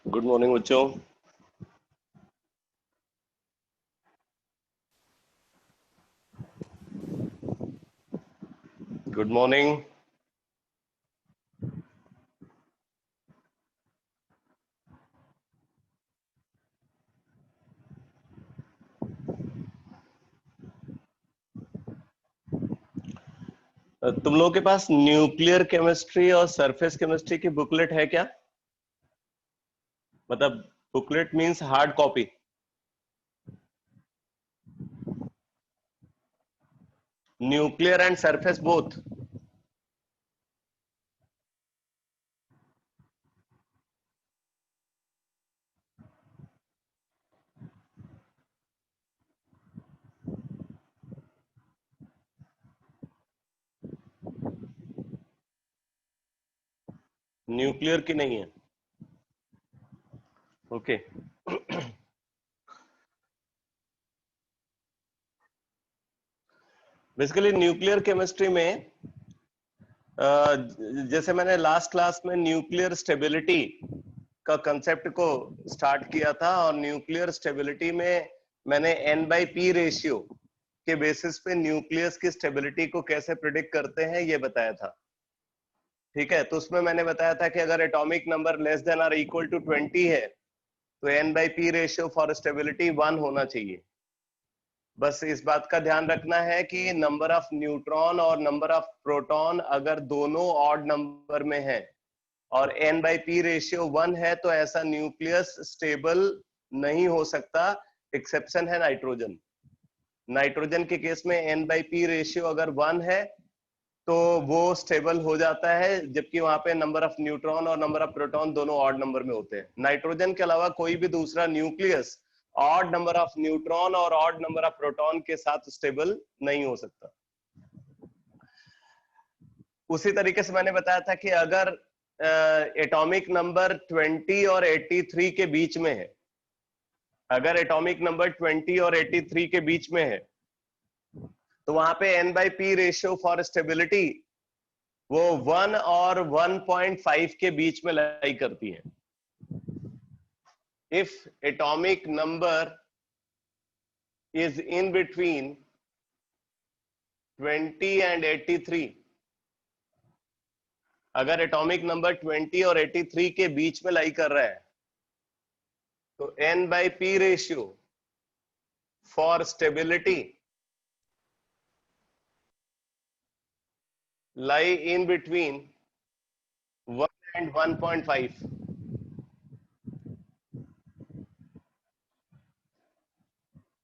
Good morning बच्चों। Good morning. तुम लोगों के पास न्यूक्लियर केमिस्ट्री और सरफेस केमिस्ट्री की बुकलेट है क्या? मतलब booklet means hard copy. Nuclear and surface both. Nuclear की नहीं है। ओके। बेसिकली न्यूक्लियर केमिस्ट्री में जैसे मैंने लास्ट क्लास में न्यूक्लियर स्टेबिलिटी का कंसेप्ट को स्टार्ट किया था, और न्यूक्लियर स्टेबिलिटी में मैंने N/P रेशियो के बेसिस पे न्यूक्लियस की स्टेबिलिटी को कैसे प्रिडिक्ट करते हैं ये बताया था। ठीक है, तो उसमें मैंने बताया था कि अगर एटॉमिक नंबर लेस देन और इक्वल टू 20 है तो N/P रेशियो फॉर स्टेबिलिटी 1 होना चाहिए। बस इस बात का ध्यान रखना है कि नंबर ऑफ न्यूट्रॉन और नंबर ऑफ प्रोटॉन अगर दोनों ऑड नंबर में है और N/P रेशियो 1 है तो ऐसा न्यूक्लियस स्टेबल नहीं हो सकता। एक्सेप्शन है नाइट्रोजन। नाइट्रोजन के केस में N/P रेशियो अगर 1 है तो वो स्टेबल हो जाता है, जबकि वहां पे नंबर ऑफ न्यूट्रॉन और नंबर ऑफ प्रोटॉन दोनों ऑड नंबर में होते हैं। नाइट्रोजन के अलावा कोई भी दूसरा nucleus odd number of neutron और ऑड नंबर ऑफ प्रोटॉन के साथ स्टेबल नहीं हो सकता। उसी तरीके से मैंने बताया था कि अगर एटॉमिक नंबर 20 और 83 के बीच में है, अगर एटॉमिक नंबर 20 और 83 के बीच में है तो वहां पे N/P रेशियो फॉर स्टेबिलिटी वो 1 और 1.5 के बीच में लाई करती है। If atomic number is in between 20 and 83, अगर एटॉमिक नंबर 20 और 83 के बीच में लाई कर रहा है तो N/P ratio for stability lie in between 1 and 1.5।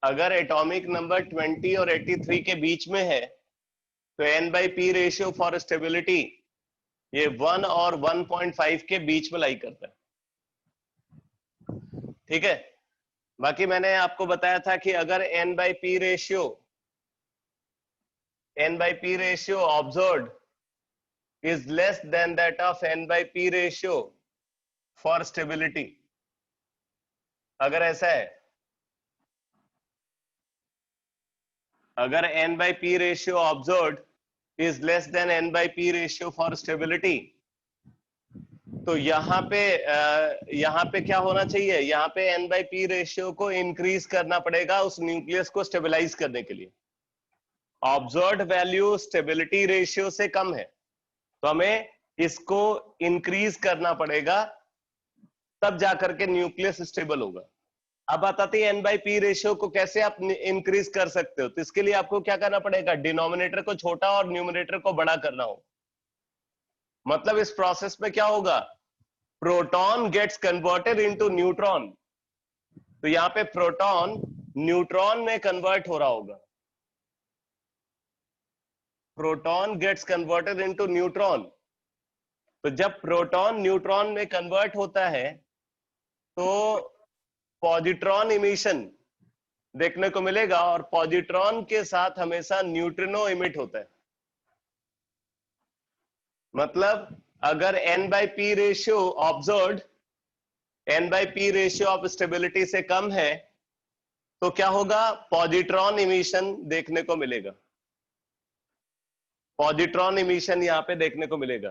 अगर एटॉमिक नंबर 20 और 83 के बीच में है तो N/P रेशियो फॉर स्टेबिलिटी ये 1 और 1.5 के बीच में लाई करता है। ठीक है, बाकी मैंने आपको बताया था कि अगर N/P ratio observed is less than that of N/P ratio for stability, अगर ऐसा है, अगर N/P ratio observed is less than N/P ratio for stability, तो यहाँ पे क्या होना चाहिए? यहाँ पे N/P रेशियो को इंक्रीज करना पड़ेगा उस न्यूक्लियस को स्टेबलाइज करने के लिए। ऑब्जर्व्ड वैल्यू स्टेबिलिटी रेशियो से कम है तो हमें इसको इंक्रीज करना पड़ेगा, तब जाकर के न्यूक्लियस स्टेबल होगा। अब बताते हैं N/P रेशियो को कैसे आप इंक्रीज कर सकते हो। तो इसके लिए आपको क्या करना पड़ेगा? डिनोमिनेटर को छोटा और न्यूमरेटर को बड़ा करना हो। मतलब इस प्रोसेस में क्या होगा? Proton gets converted into neutron, तो यहां पे प्रोटॉन न्यूट्रॉन में कन्वर्ट हो रहा होगा। Proton gets converted into neutron, तो जब प्रोटॉन न्यूट्रॉन में कन्वर्ट होता है तो पॉजिट्रॉन इमिशन देखने को मिलेगा, और पॉजिट्रॉन के साथ हमेशा न्यूट्रिनो इमिट होता है। मतलब अगर N/P ratio observed N/P ratio of stability से कम है तो क्या होगा? पॉजिट्रॉन इमिशन देखने को मिलेगा। पॉजिट्रॉन इमिशन यहां पे देखने को मिलेगा।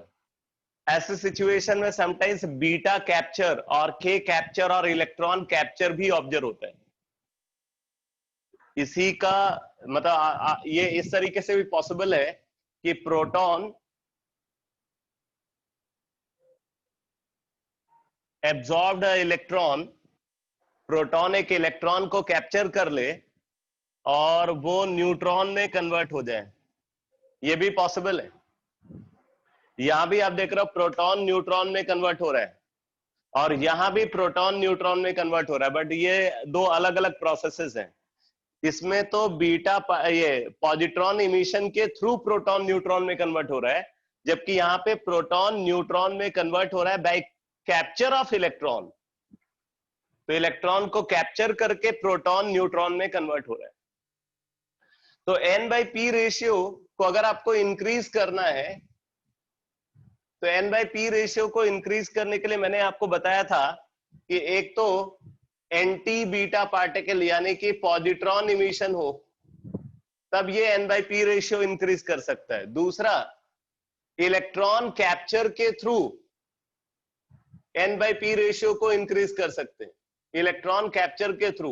ऐसे सिचुएशन में समटाइम्स बीटा कैप्चर और के कैप्चर और इलेक्ट्रॉन कैप्चर भी ऑब्जर्व होता है। इसी का मतलब ये इस तरीके से भी पॉसिबल है कि प्रोटॉन एब्जॉर्ब्ड इलेक्ट्रॉन, प्रोटॉन एक इलेक्ट्रॉन को कैप्चर कर ले और वो न्यूट्रॉन में कन्वर्ट हो जाए, ये भी पॉसिबल है। यहां भी आप देख रहे हो प्रोटॉन न्यूट्रॉन में कन्वर्ट हो रहा है और यहां भी प्रोटॉन न्यूट्रॉन में कन्वर्ट हो रहा है, बट ये दो अलग अलग प्रोसेसेस हैं। इसमें तो बीटा ये पॉजिट्रॉन इमिशन के थ्रू प्रोटॉन न्यूट्रॉन में कन्वर्ट हो रहा है, जबकि यहाँ पे प्रोटॉन न्यूट्रॉन में कन्वर्ट हो रहा है बाय कैप्चर ऑफ इलेक्ट्रॉन। तो इलेक्ट्रॉन को कैप्चर करके प्रोटॉन न्यूट्रॉन में कन्वर्ट हो रहा है। तो N/P रेशियो को अगर आपको इंक्रीज करना है, तो N/P रेशियो को इंक्रीज करने के लिए मैंने आपको बताया था कि एक तो एंटी बीटा पार्टिकल यानी कि पॉजिट्रॉन इमिशन हो, तब ये N/P रेशियो इंक्रीज कर सकता है। दूसरा, इलेक्ट्रॉन कैप्चर के थ्रू N/P रेशियो को इंक्रीज कर सकते हैं, इलेक्ट्रॉन कैप्चर के थ्रू।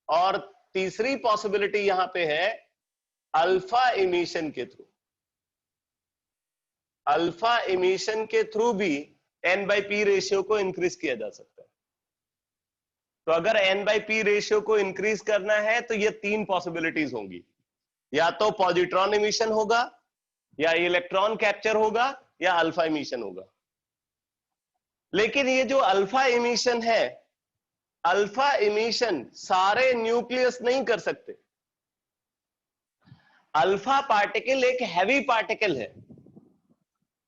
और तीसरी पॉसिबिलिटी यहां पे है अल्फा इमिशन के थ्रू। अल्फा इमिशन के थ्रू भी N/P रेशियो को इंक्रीज किया जा सकता है। तो अगर N/P रेशियो को इंक्रीज करना है तो ये तीन पॉसिबिलिटीज होंगी, या तो पॉजिट्रॉन इमिशन होगा, या इलेक्ट्रॉन कैप्चर होगा, या अल्फा इमिशन होगा। लेकिन ये जो अल्फा इमिशन है, अल्फा इमिशन सारे न्यूक्लियस नहीं कर सकते। अल्फा पार्टिकल एक हैवी पार्टिकल है,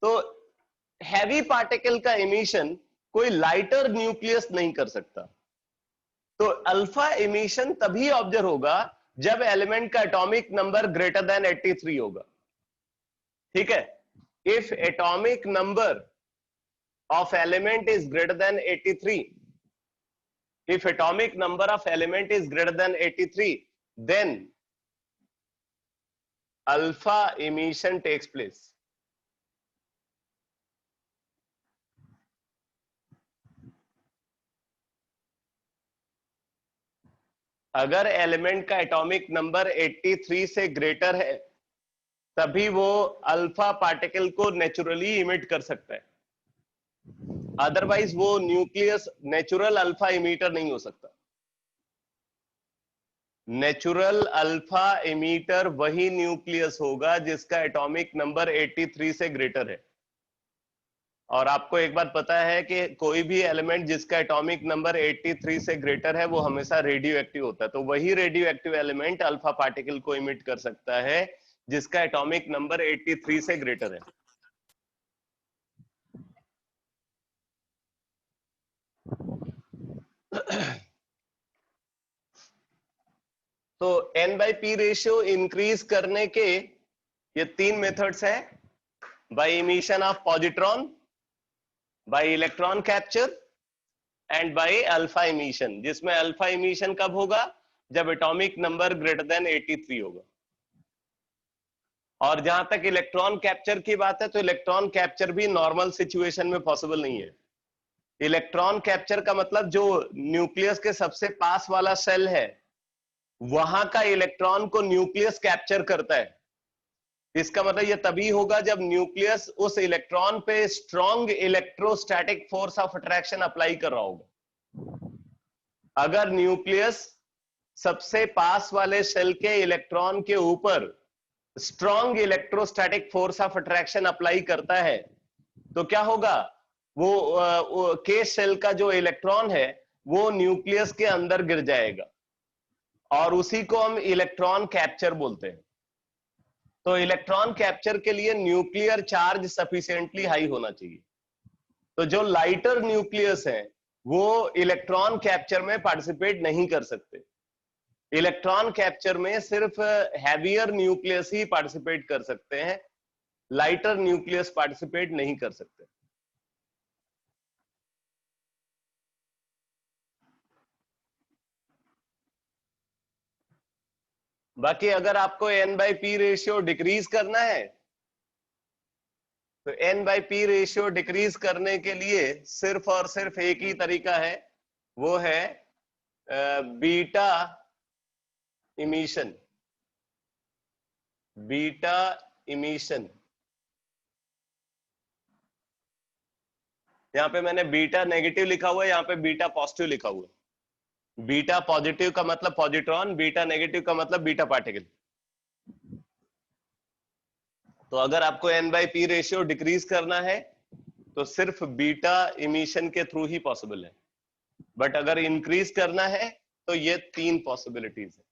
तो हैवी पार्टिकल का इमिशन कोई लाइटर न्यूक्लियस नहीं कर सकता। तो अल्फा इमिशन तभी ऑब्जर्व होगा जब एलिमेंट का एटॉमिक नंबर ग्रेटर देन 83 होगा। ठीक है, if atomic number of element is greater than 83, if atomic number of element is greater than 83, then alpha emission takes place. अगर एलिमेंट का एटॉमिक नंबर 83 से ग्रेटर है, तभी वो अल्फा पार्टिकल को नेचुरली इमिट कर सकता है, अदरवाइज वो न्यूक्लियस नेचुरल अल्फा इमीटर नहीं हो सकता। नेचुरल अल्फा इमीटर वही न्यूक्लियस होगा जिसका एटॉमिक नंबर 83 से ग्रेटर है। और आपको एक बात पता है कि कोई भी एलिमेंट जिसका एटॉमिक नंबर 83 से ग्रेटर है वो हमेशा रेडियो एक्टिव होता है। तो वही radio active element alpha particle को इमिट कर सकता है जिसका एटॉमिक नंबर 83 से ग्रेटर है। तो N/P रेशियो इंक्रीज करने के ये तीन मेथड्स हैं, by emission of positron, by electron capture and by alpha emission, जिसमें अल्फा इमिशन कब होगा, जब एटॉमिक नंबर ग्रेटर देन 83 होगा। और जहां तक इलेक्ट्रॉन कैप्चर की बात है, तो इलेक्ट्रॉन कैप्चर भी नॉर्मल सिचुएशन में पॉसिबल नहीं है। इलेक्ट्रॉन कैप्चर का मतलब जो न्यूक्लियस के सबसे पास वाला सेल है वहां का इलेक्ट्रॉन को न्यूक्लियस कैप्चर करता है। इसका मतलब ये तभी होगा जब न्यूक्लियस उस इलेक्ट्रॉन पे strong electrostatic force of attraction apply कर रहा होगा। अगर न्यूक्लियस सबसे पास वाले सेल के इलेक्ट्रॉन के ऊपर strong electrostatic force of attraction apply करता है, तो क्या होगा, वो के सेल का जो इलेक्ट्रॉन है वो न्यूक्लियस के अंदर गिर जाएगा, और उसी को हम इलेक्ट्रॉन कैप्चर बोलते हैं। तो इलेक्ट्रॉन कैप्चर के लिए न्यूक्लियर चार्ज सफिशिएंटली हाई होना चाहिए। तो जो लाइटर न्यूक्लियस है वो इलेक्ट्रॉन कैप्चर में पार्टिसिपेट नहीं कर सकते। इलेक्ट्रॉन कैप्चर में सिर्फ हैवियर न्यूक्लियस ही पार्टिसिपेट कर सकते हैं, लाइटर न्यूक्लियस पार्टिसिपेट नहीं कर सकते। बाकी अगर आपको N/P रेशियो डिक्रीज करना है तो N by P ratio decrease करने के लिए सिर्फ और सिर्फ एक ही तरीका है, वो है बीटा इमिशन। बीटा इमिशन, यहां पे मैंने बीटा नेगेटिव लिखा हुआ है, यहां पे बीटा पॉजिटिव लिखा हुआ है। बीटा पॉजिटिव का मतलब पॉजिट्रॉन, बीटा नेगेटिव का मतलब बीटा पार्टिकल। तो अगर आपको N by P ratio decrease करना है तो सिर्फ बीटा इमिशन के थ्रू ही पॉसिबल है, बट अगर इंक्रीज करना है तो ये 3 पॉसिबिलिटीज है।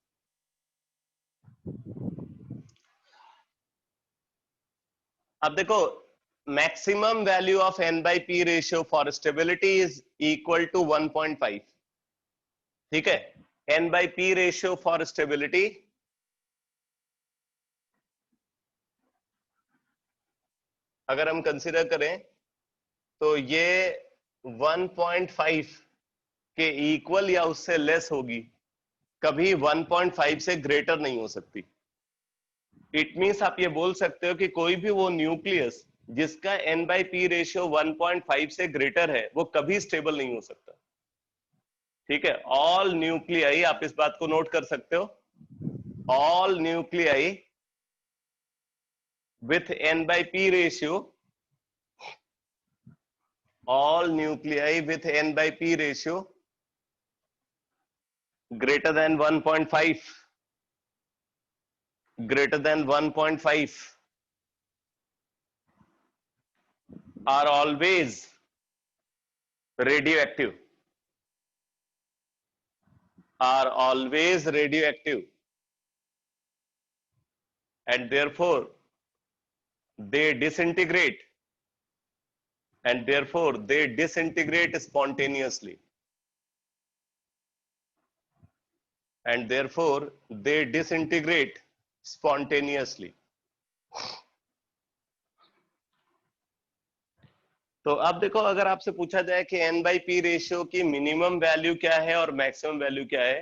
अब देखो, maximum value of N by P ratio for stability is equal to 1.5। ठीक है, N by P ratio for stability अगर हम कंसीडर करें तो ये 1.5 के इक्वल या उससे लेस होगी, कभी 1.5 से ग्रेटर नहीं हो सकती। इट मीन्स आप ये बोल सकते हो कि कोई भी वो न्यूक्लियस जिसका एन बाई पी रेशियो 1.5 से ग्रेटर है वो कभी स्टेबल नहीं हो सकता। ठीक है, ऑल न्यूक्लियाई, आप इस बात को नोट कर सकते हो, all nuclei with an by P ratio, all nuclei with n by p ratio greater than 1.5, greater than 1.5 are always radioactive, are always radioactive, and therefore they disintegrate, and therefore they disintegrate spontaneously, and therefore they disintegrate spontaneously. तो अब देखो, अगर आपसे पूछा जाए कि N by P ratio की minimum value क्या है और मैक्सिमम वैल्यू क्या है,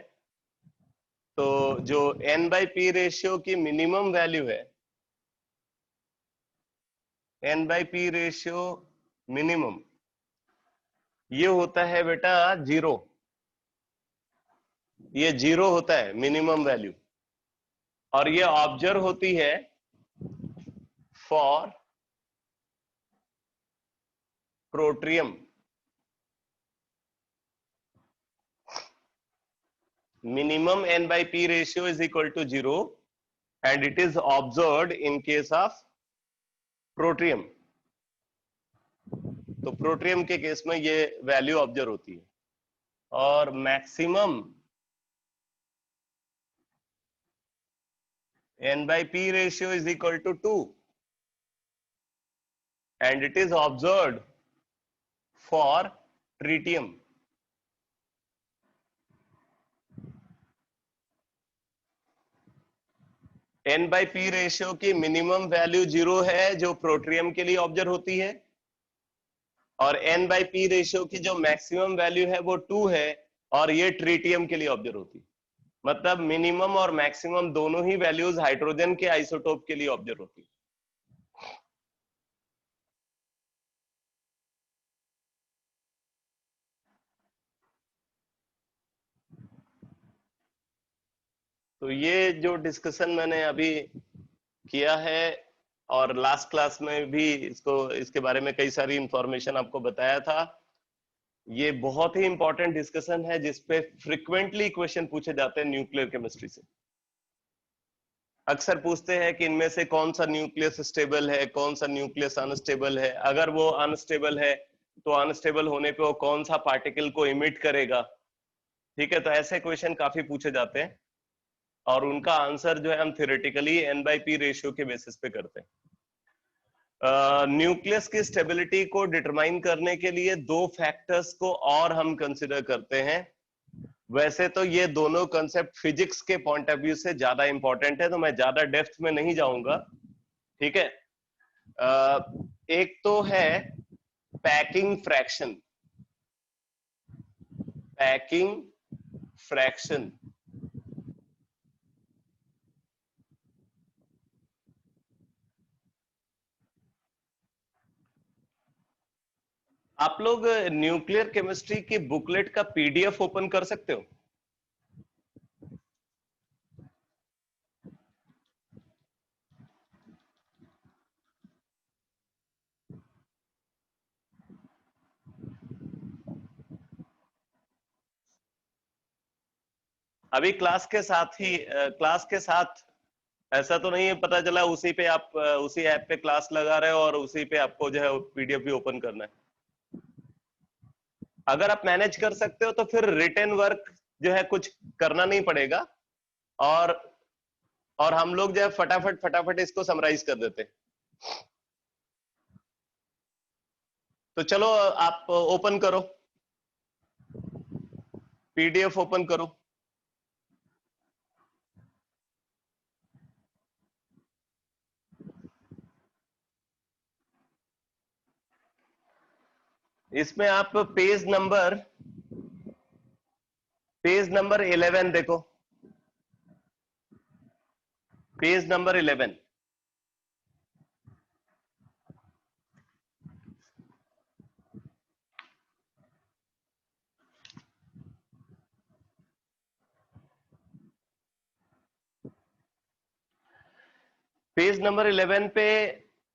तो जो एन बाई पी रेशियो की मिनिमम वैल्यू है, N by P ratio minimum, ये होता है बेटा 0। ये 0 होता है मिनिमम वैल्यू, और ये ऑब्जर्व होती है for protium. Minimum N by P ratio is equal to 0 and it is observed in case of protium. तो प्रोट्रियम के केस में ये वैल्यू ऑब्जर्व होती है। और maximum n by p ratio is equal to 2 and it is observed for tritium। n by p ratio की minimum value 0 है जो प्रोट्रियम के लिए ऑब्जर्व होती है, और n by p रेशियो की जो मैक्सिमम वैल्यू है वो 2 है और ये ट्रिटियम के लिए ऑब्जर्व होती है। मतलब मिनिमम और मैक्सिमम दोनों ही वैल्यूज हाइड्रोजन के आइसोटोप के लिए ऑब्जर्व होती है। तो ये जो डिस्कशन मैंने अभी किया है और लास्ट क्लास में भी इसके बारे में कई सारी इंफॉर्मेशन आपको बताया था, ये बहुत ही इंपॉर्टेंट डिस्कशन है जिसपे फ्रिक्वेंटली क्वेश्चन पूछे जाते हैं न्यूक्लियर केमिस्ट्री से। अक्सर पूछते हैं कि इनमें से कौन सा न्यूक्लियस स्टेबल है, कौन सा न्यूक्लियस अनस्टेबल है, अगर वो अनस्टेबल है तो अनस्टेबल होने पे वो कौन सा पार्टिकल को इमिट करेगा। ठीक है, तो ऐसे क्वेश्चन काफी पूछे जाते हैं और उनका आंसर जो है हम theoretically N by P ratio के बेसिस पे करते हैं। न्यूक्लियस की स्टेबिलिटी को डिटरमाइन करने के लिए 2 फैक्टर्स को और हम कंसिडर करते हैं। वैसे तो ये दोनों कंसेप्ट फिजिक्स के पॉइंट ऑफ व्यू से ज्यादा इंपॉर्टेंट है, तो मैं ज्यादा डेप्थ में नहीं जाऊंगा। ठीक है, एक तो है पैकिंग फ्रैक्शन। पैकिंग फ्रैक्शन, आप लोग न्यूक्लियर केमिस्ट्री की बुकलेट का पीडीएफ ओपन कर सकते हो? अभी क्लास के साथ ऐसा तो नहीं है, पता चला उसी पे आप उसी ऐप पे क्लास लगा रहे हो और उसी पे आपको जो है पीडीएफ भी ओपन करना है। अगर आप मैनेज कर सकते हो तो फिर रिटन वर्क जो है कुछ करना नहीं पड़ेगा, और हम लोग जो है फटाफट फटाफट इसको समराइज कर देते हैं। तो चलो आप ओपन करो, पीडीएफ ओपन करो। इसमें आप पेज नंबर 11 देखो, पेज नंबर 11। पेज नंबर 11 पे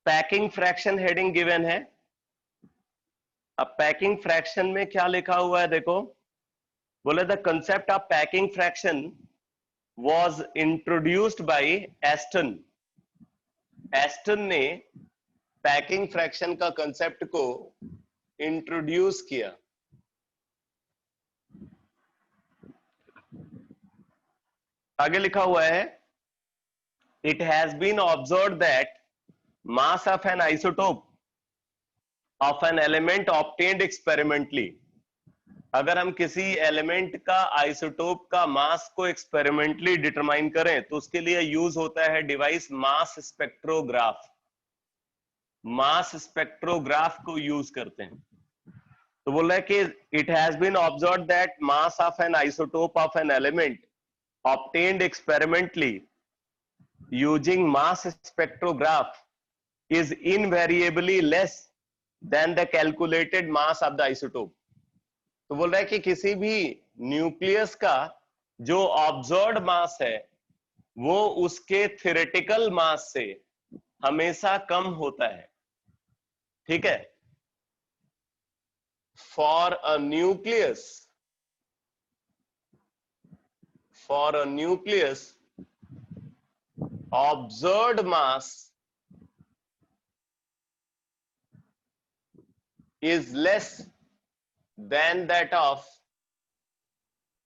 पैकिंग फ्रैक्शन हेडिंग गिवन है। अब पैकिंग फ्रैक्शन में क्या लिखा हुआ है देखो, बोले the concept of packing fraction was introduced by Aston. Aston ने पैकिंग फ्रैक्शन का कंसेप्ट को इंट्रोड्यूस किया। आगे लिखा हुआ है, it has been observed that mass of an isotope of an element obtained experimentally. अगर हम किसी एलिमेंट का आइसोटोप का मास को एक्सपेरिमेंटली डिटरमाइन करें तो उसके लिए यूज होता है device mass spectrograph. Mass spectrograph को यूज करते हैं। तो बोल रहा है कि it has been observed that mass of an isotope of an element obtained experimentally using mass spectrograph is invariably less than the calculated mass of the isotope। तो बोल रहा है कि किसी भी न्यूक्लियस का जो ऑब्जर्व्ड मास है वो उसके थ्योरेटिकल मास से हमेशा कम होता है। ठीक है, for a nucleus observed mass is less than that of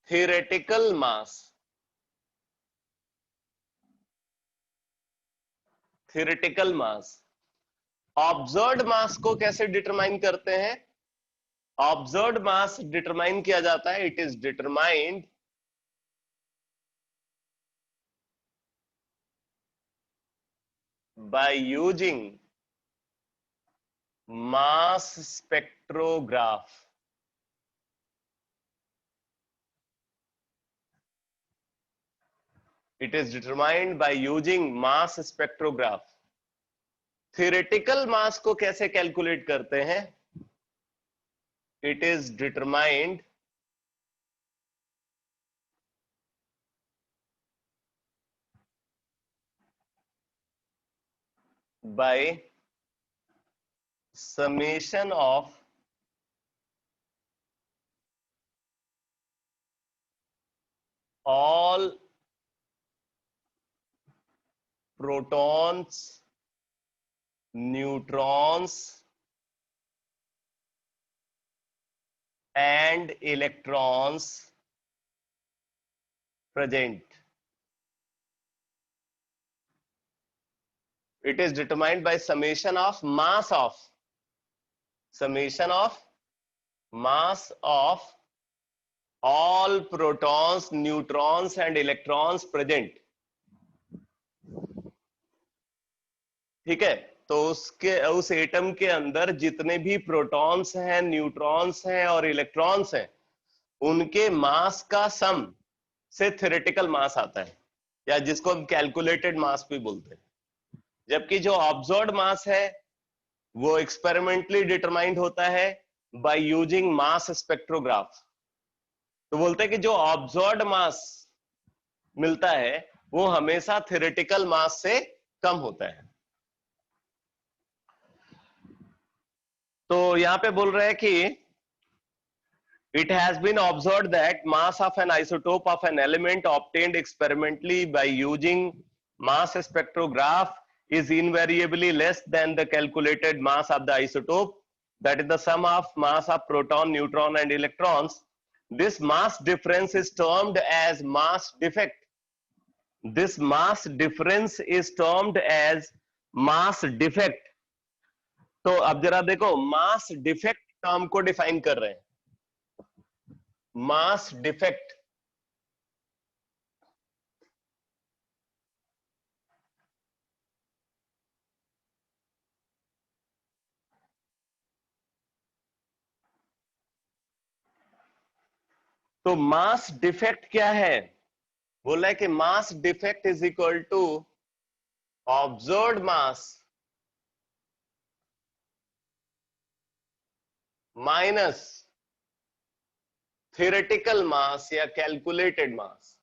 theoretical mass। theoretical mass, observed mass को कैसे डिटरमाइन करते हैं? ऑब्जर्व्ड मास डिटरमाइन किया जाता है, it is determined by using mass spectrograph। It is determined by using mass spectrograph। theoretical mass को कैसे calculate करते हैं? It is determined by summation of all protons, neutrons and electrons present। It is determined by summation of mass of all protons, neutrons and electrons present। ठीक है, तो उस atom के अंदर जितने भी प्रोटॉन्स हैं, न्यूट्रॉन्स हैं और इलेक्ट्रॉन्स हैं, उनके मास का सम से थ्योरेटिकल मास आता है, या जिसको हम कैलकुलेटेड मास भी बोलते हैं। जबकि जो ऑब्जर्व्ड मास है वो एक्सपेरिमेंटली डिटरमाइंड होता है by using mass spectrograph। तो बोलते हैं कि जो ऑब्जर्व्ड मास मिलता है वो हमेशा थ्योरेटिकल मास से कम होता है। तो यहां पे बोल रहे हैं कि it has been observed that mass of an isotope of an element obtained experimentally by using mass spectrograph is invariably less than the calculated mass of the isotope, that is the sum of mass of proton, neutron and electrons. This mass difference is termed as mass defect. This mass difference is termed as mass defect. तो अब जरा देखो, mass defect term को define कर रहे हैं। Mass defect, तो mass defect क्या है? बोला है कि mass defect is equal to observed mass minus theoretical mass या कैलकुलेटेड मास।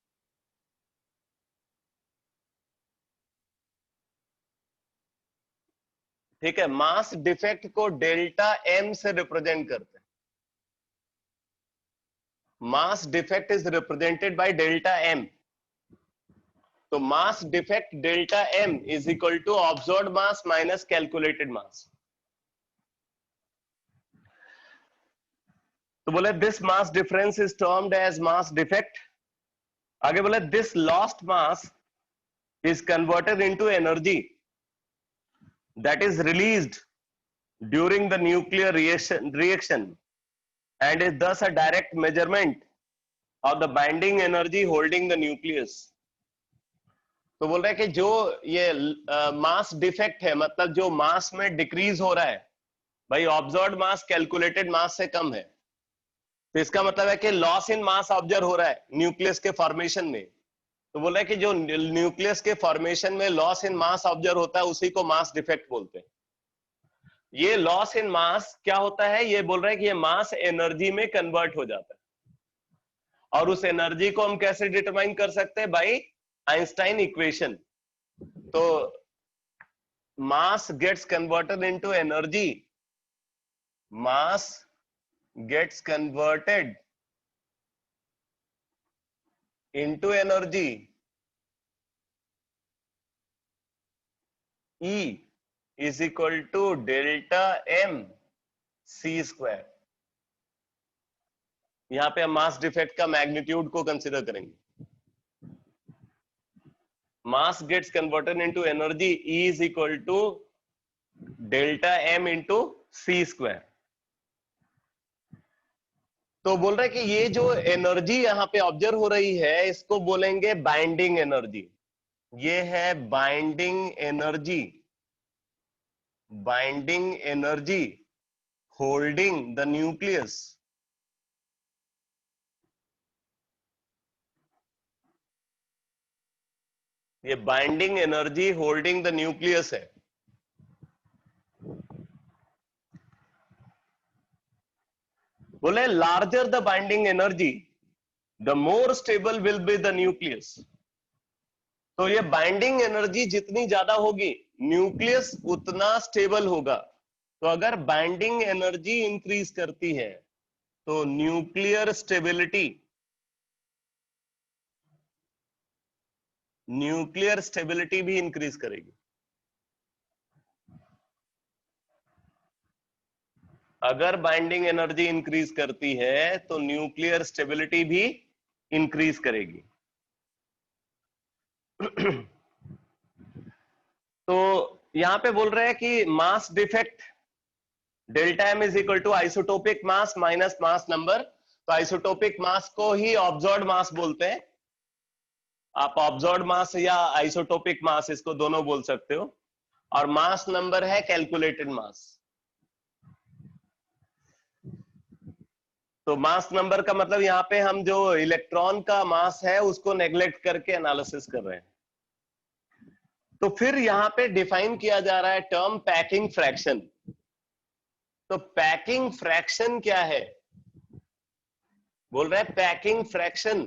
ठीक है, मास डिफेक्ट को डेल्टा एम से रिप्रेजेंट करते हैं। Mass defect is represented by delta M. तो mass defect delta M is equal to observed mass minus calculated mass. तो बोले this mass difference is termed as mass defect. आगे बोले this lost mass is converted into energy that is released during the nuclear reaction and is thus a direct measurement of the binding energy holding the nucleus। तो बोल रहे हैं कि जो ये mass defect है, मतलब जो मास में डिक्रीज हो रहा है, भाई ऑब्जर्व्ड मास कैलकुलेटेड मास से कम है, तो इसका मतलब है कि लॉस इन मास ऑब्जर्व हो रहा है न्यूक्लियस के फॉर्मेशन में। तो बोल रहे हैं कि जो न्यूक्लियस के फॉर्मेशन में लॉस इन मास ऑब्जर्व होता है उसी को मास डिफेक्ट बोलते हैं। ये लॉस इन मास क्या होता है? ये बोल रहे हैं कि ये मास एनर्जी में कन्वर्ट हो जाता है, और उस एनर्जी को हम कैसे डिटरमाइन कर सकते हैं? By Einstein equation. तो mass gets converted into energy, mass gets converted into energy E is equal to delta m c square। यहां पे हम मास डिफेक्ट का मैग्नीट्यूड को कंसीडर करेंगे। Mass gets converted into energy E is equal to delta m into c square। तो बोल रहे हैं कि ये जो एनर्जी यहां पे ऑब्जर्व हो रही है इसको बोलेंगे बाइंडिंग एनर्जी। ये है binding energy, binding energy holding the nucleus. ये binding energy holding the nucleus है। बोले larger the binding energy the more stable will be the nucleus. तो ये बाइंडिंग एनर्जी जितनी ज्यादा होगी न्यूक्लियस उतना स्टेबल होगा। तो अगर बाइंडिंग एनर्जी इंक्रीज करती है तो न्यूक्लियर स्टेबिलिटी, न्यूक्लियर स्टेबिलिटी भी इंक्रीज करेगी। अगर बाइंडिंग एनर्जी इंक्रीज करती है तो न्यूक्लियर स्टेबिलिटी भी इंक्रीज करेगी। तो यहां पे बोल रहे हैं कि mass defect delta M is equal to isotopic mass minus mass number. तो आइसोटोपिक मास को ही ऑब्जर्व्ड मास बोलते हैं। आप ऑब्जर्व्ड मास या आइसोटोपिक मास इसको दोनों बोल सकते हो, और मास नंबर है कैलकुलेटेड मास। तो मास नंबर का मतलब यहां पे हम जो इलेक्ट्रॉन का मास है उसको नेग्लेक्ट करके एनालिसिस कर रहे हैं। तो फिर यहां पे डिफाइन किया जा रहा है टर्म पैकिंग फ्रैक्शन। तो पैकिंग फ्रैक्शन क्या है? बोल रहे हैं packing fraction,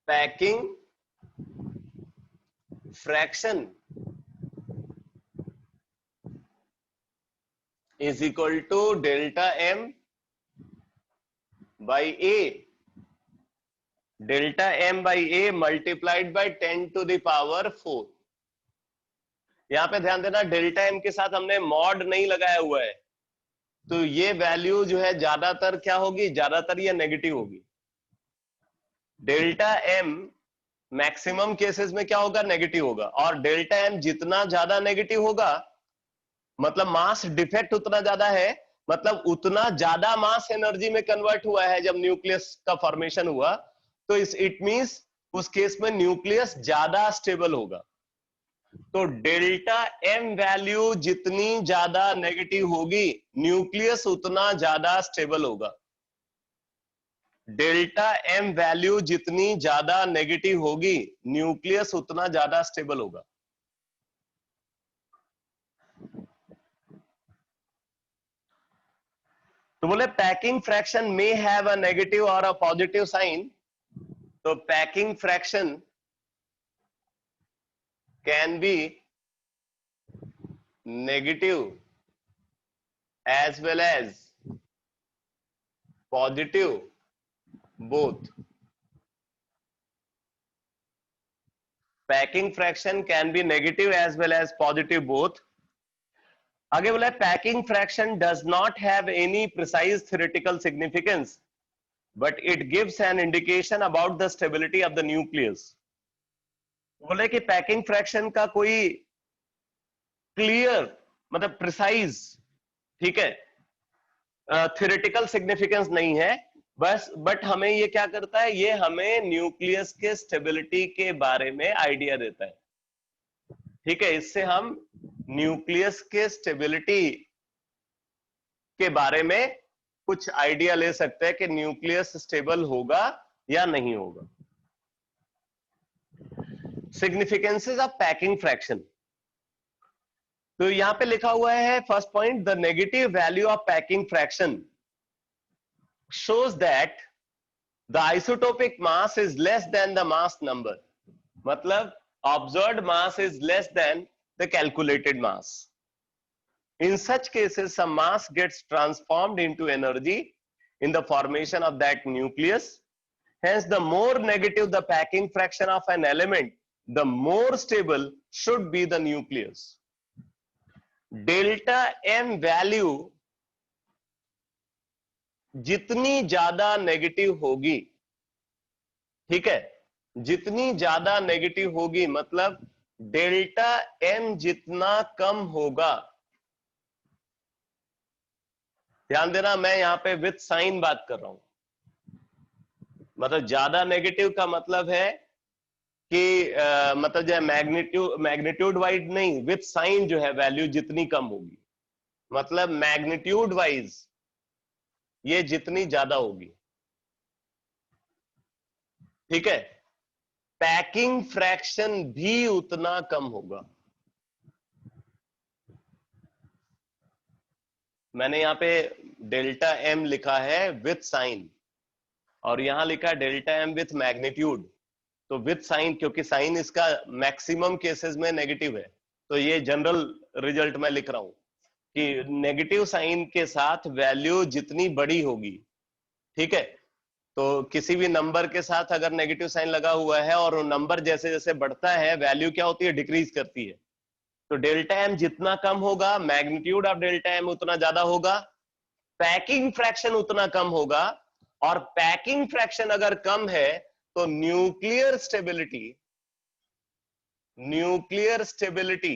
packing fraction is equal to delta M by A, delta M by A multiplied by 10 to the power 4। यहां पे ध्यान देना डेल्टा एम के साथ हमने मॉड नहीं लगाया हुआ है, तो ये वैल्यू जो है ज्यादातर क्या होगी, ज्यादातर ये नेगेटिव होगी। डेल्टा एम मैक्सिमम केसेस में क्या होगा, नेगेटिव होगा, और डेल्टा एम जितना ज्यादा नेगेटिव होगा मतलब मास डिफेक्ट उतना ज्यादा है, मतलब उतना ज्यादा मास एनर्जी में कन्वर्ट हुआ है जब न्यूक्लियस का फॉर्मेशन हुआ, तो इट मींस उस केस में न्यूक्लियस ज्यादा स्टेबल होगा। तो डेल्टा एम वैल्यू जितनी ज्यादा नेगेटिव होगी न्यूक्लियस उतना ज्यादा स्टेबल होगा। डेल्टा एम वैल्यू जितनी ज्यादा नेगेटिव होगी न्यूक्लियस उतना ज्यादा स्टेबल होगा। तो बोले packing fraction may have a negative और अ पॉजिटिव साइन। तो packing fraction can be negative as well as positive both. Packing fraction can be negative as well as positive both. आगे बोला packing fraction does not have any precise theoretical significance, but it gives an indication about the stability of the nucleus. बोले कि packing fraction का कोई clear मतलब precise, ठीक है, theoretical significance नहीं है, बस बट हमें ये क्या करता है, ये हमें न्यूक्लियस के स्टेबिलिटी के बारे में आइडिया देता है। ठीक है, इससे हम न्यूक्लियस के स्टेबिलिटी के बारे में कुछ आइडिया ले सकते हैं कि न्यूक्लियस स्टेबल होगा या नहीं होगा। सिग्निफिकेंसेस ऑफ पैकिंग फ्रैक्शन, तो यहां पे लिखा हुआ है first point, the negative value of packing fraction shows that the isotopic mass is less than the mass number, मतलब observed mass is less than the calculated mass. In such cases some mass gets transformed into energy in the formation of that nucleus. Hence the more negative the packing fraction of an element, the more stable should be the nucleus. Delta M value जितनी ज्यादा negative होगी, ठीक है, जितनी ज्यादा negative होगी मतलब delta M जितना कम होगा, ध्यान देना मैं यहां पे विथ साइन बात कर रहा हूं, मतलब ज्यादा नेगेटिव का मतलब है कि मतलब जो है मैग्नीट्यूड वाइज नहीं, विथ साइन जो है वैल्यू जितनी कम होगी, मतलब मैग्नीट्यूड वाइज ये जितनी ज्यादा होगी, ठीक है, पैकिंग फ्रैक्शन भी उतना कम होगा। मैंने यहां पे डेल्टा एम लिखा है विथ साइन और यहां लिखा डेल्टा एम विथ मैग्नीट्यूड, तो विथ साइन क्योंकि साइन इसका मैक्सिमम केसेस में नेगेटिव है, तो ये जनरल रिजल्ट मैं लिख रहा हूं कि नेगेटिव साइन के साथ वैल्यू जितनी बड़ी होगी, ठीक है, तो किसी भी नंबर के साथ अगर नेगेटिव साइन लगा हुआ है और नंबर जैसे जैसे बढ़ता है वैल्यू क्या होती है, डिक्रीज करती है, तो डेल्टा एम जितना कम होगा मैग्नीट्यूड ऑफ डेल्टा एम उतना ज्यादा होगा, पैकिंग फ्रैक्शन उतना कम होगा, और पैकिंग फ्रैक्शन अगर कम है तो न्यूक्लियर स्टेबिलिटी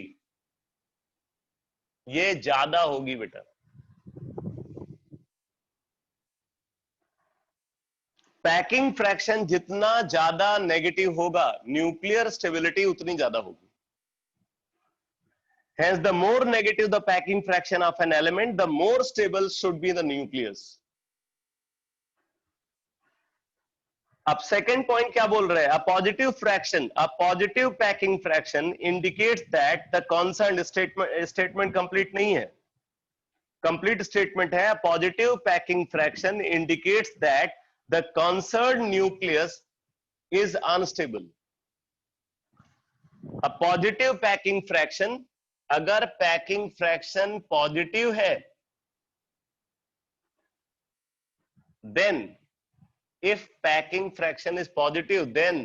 ये ज्यादा होगी बेटा। पैकिंग फ्रैक्शन जितना ज्यादा नेगेटिव होगा न्यूक्लियर स्टेबिलिटी उतनी ज्यादा होगी। Hence, the more negative the packing fraction of an element, the more stable should be the nucleus. अब सेकंड पॉइंट क्या बोल रहे हैं, a positive fraction, a positive packing fraction indicates that the concerned statement complete नहीं है, complete statement है, positive packing fraction indicates that the concerned nucleus is unstable. A positive packing fraction, अगर packing fraction positive है, then if packing fraction is positive, then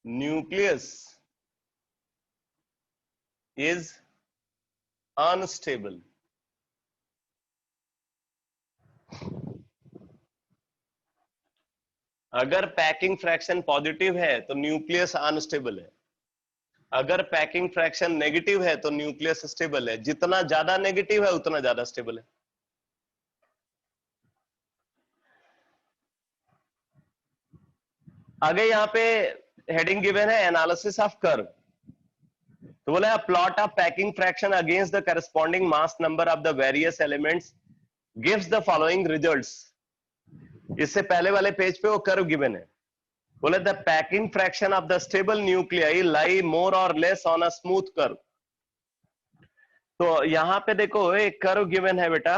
nucleus is unstable। अगर packing fraction positive है तो nucleus unstable है, अगर packing fraction negative है तो nucleus stable है। जितना ज्यादा नेगेटिव है उतना ज्यादा स्टेबल है। आगे यहाँ पे हेडिंग गिवन है एनालिसिस ऑफ कर्व। तो बोला plot of packing fraction against the corresponding mass number of the various elements gives the following results. इससे पहले वाले पेज पे वो कर्व गिवन है। बोले the packing fraction of the stable nuclei lie more or less on a smooth curve. तो यहां पे देखो एक कर्व गिवन है बेटा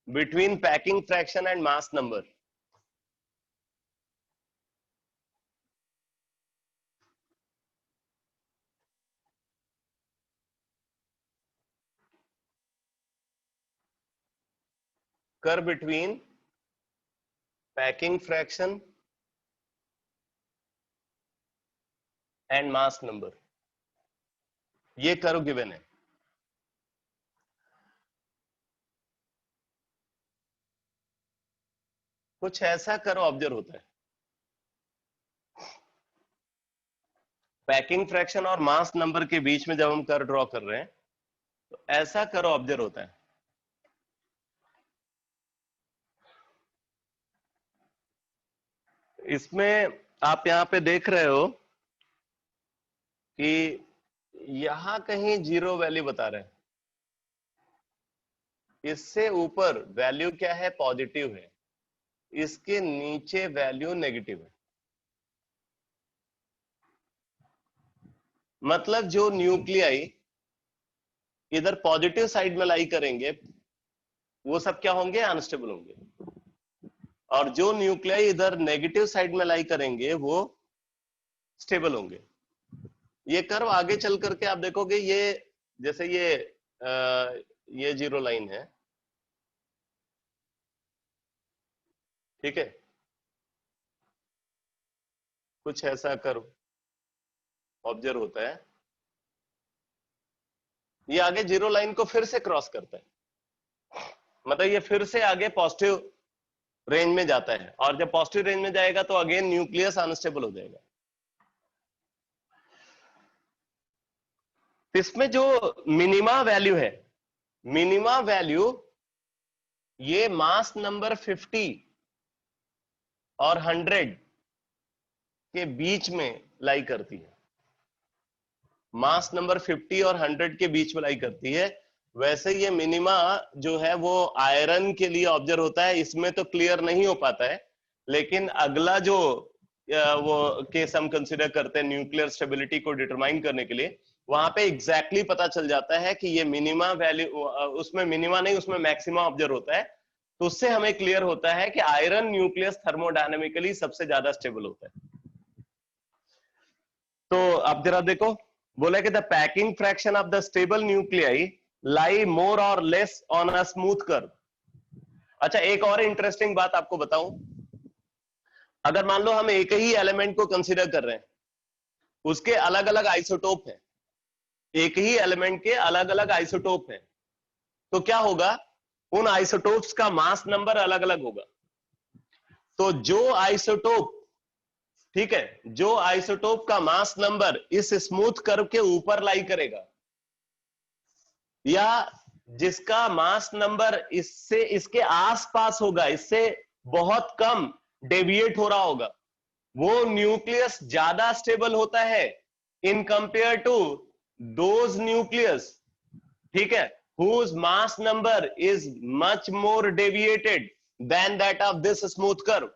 between packing fraction and mass number. Curve between packing fraction and mass number, ये कर्व गिवन है। कुछ ऐसा कर्व ऑब्जर्व होता है, पैकिंग फ्रैक्शन और मास नंबर के बीच में जब हम कर्व ड्रॉ कर रहे हैं तो ऐसा कर्व ऑब्जर्व होता है। इसमें आप यहां पे देख रहे हो कि यहां कहीं जीरो वैल्यू बता रहे हैं, इससे ऊपर वैल्यू क्या है, पॉजिटिव है, इसके नीचे वैल्यू नेगेटिव है। मतलब जो न्यूक्लियाई इधर पॉजिटिव साइड में लाई करेंगे वो सब क्या होंगे, अनस्टेबल होंगे, और जो न्यूक्लियाई इधर नेगेटिव साइड में लाई करेंगे वो स्टेबल होंगे। ये कर्व आगे चल करके आप देखोगे, ये जैसे ये जीरो लाइन है, ठीक है, कुछ ऐसा कर्व ऑब्जर्व होता है। ये आगे जीरो लाइन को फिर से क्रॉस करता है, मतलब ये फिर से आगे पॉजिटिव रेंज में जाता है, और जब पॉजिटिव रेंज में जाएगा तो अगेन न्यूक्लियस अनस्टेबल हो जाएगा। इसमें जो मिनिमा वैल्यू है, मिनिमा वैल्यू ये मास नंबर 50 और 100 के बीच में लाई करती है। मास नंबर 50 और 100 के बीच में लाई करती है। वैसे ये मिनिमा जो है वो आयरन के लिए ऑब्जर्व होता है, इसमें तो क्लियर नहीं हो पाता है, लेकिन अगला जो वो केस हम कंसिडर करते हैं न्यूक्लियर स्टेबिलिटी को डिटरमाइन करने के लिए, वहां पे एग्जैक्टली पता चल जाता है कि ये मिनिमा वैल्यू, उसमें मिनिमा नहीं उसमें मैक्सिमा ऑब्जर्व होता है। तो उससे हमें क्लियर होता है कि आयरन न्यूक्लियस थर्मोडायनेमिकली सबसे ज्यादा स्टेबल होता है। तो अब जरा देखो, बोला कि the packing fraction of the stable nuclei lie more or less on a smooth curve. अच्छा, एक और इंटरेस्टिंग बात आपको बताऊं, अगर मान लो हम एक ही एलिमेंट को कंसीडर कर रहे हैं, उसके अलग अलग आइसोटोप हैं, एक ही एलिमेंट के अलग अलग आइसोटोप हैं, तो क्या होगा, उन आइसोटोप्स का मास नंबर अलग अलग होगा। तो जो आइसोटोप, ठीक है, जो आइसोटोप का मास नंबर इस स्मूथ कर्व के ऊपर लाई करेगा, या जिसका मास नंबर इससे इसके आसपास होगा, इससे बहुत कम डेविएट हो रहा होगा, वो न्यूक्लियस ज्यादा स्टेबल होता है in compare to those nucleus, ठीक है, whose mass number is much more deviated than that of this smooth curve।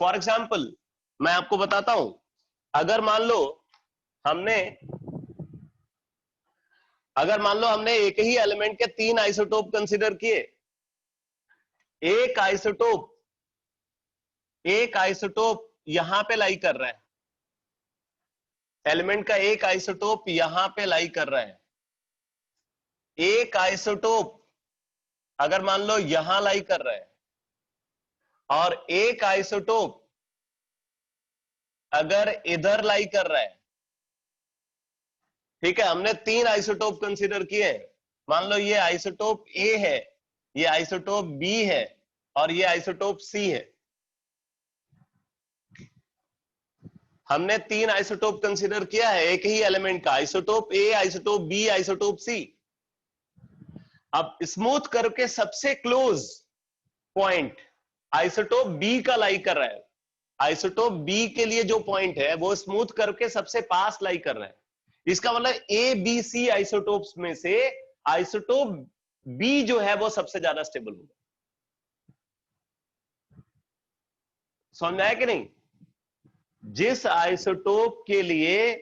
For example मैं आपको बताता हूं, अगर मान लो हमने एक ही एलिमेंट के 3 आइसोटोप कंसीडर किए, एक आइसोटोप यहां पे लाई कर रहा है, एलिमेंट का एक आइसोटोप यहां पे लाई कर रहा है, एक आइसोटोप अगर मान लो यहां लाई कर रहा है, और एक आइसोटोप अगर इधर लाई कर रहा है, ठीक है, हमने 3 आइसोटोप कंसीडर किए हैं। मान लो ये आइसोटोप ए है, ये आइसोटोप बी है, और ये आइसोटोप सी है। हमने 3 आइसोटोप कंसीडर किया है एक ही एलिमेंट का, आइसोटोप ए, आइसोटोप बी, आइसोटोप सी। अब स्मूथ करके सबसे क्लोज पॉइंट आइसोटोप बी का लाई कर रहा है, आइसोटोप बी के लिए जो पॉइंट है वो स्मूथ करके सबसे पास लाई कर रहा है। इसका मतलब ए बी सी आइसोटोप्स में से आइसोटोप बी जो है वो सबसे ज्यादा स्टेबल होगा। समझ में आया कि नहीं? जिस आइसोटोप के लिए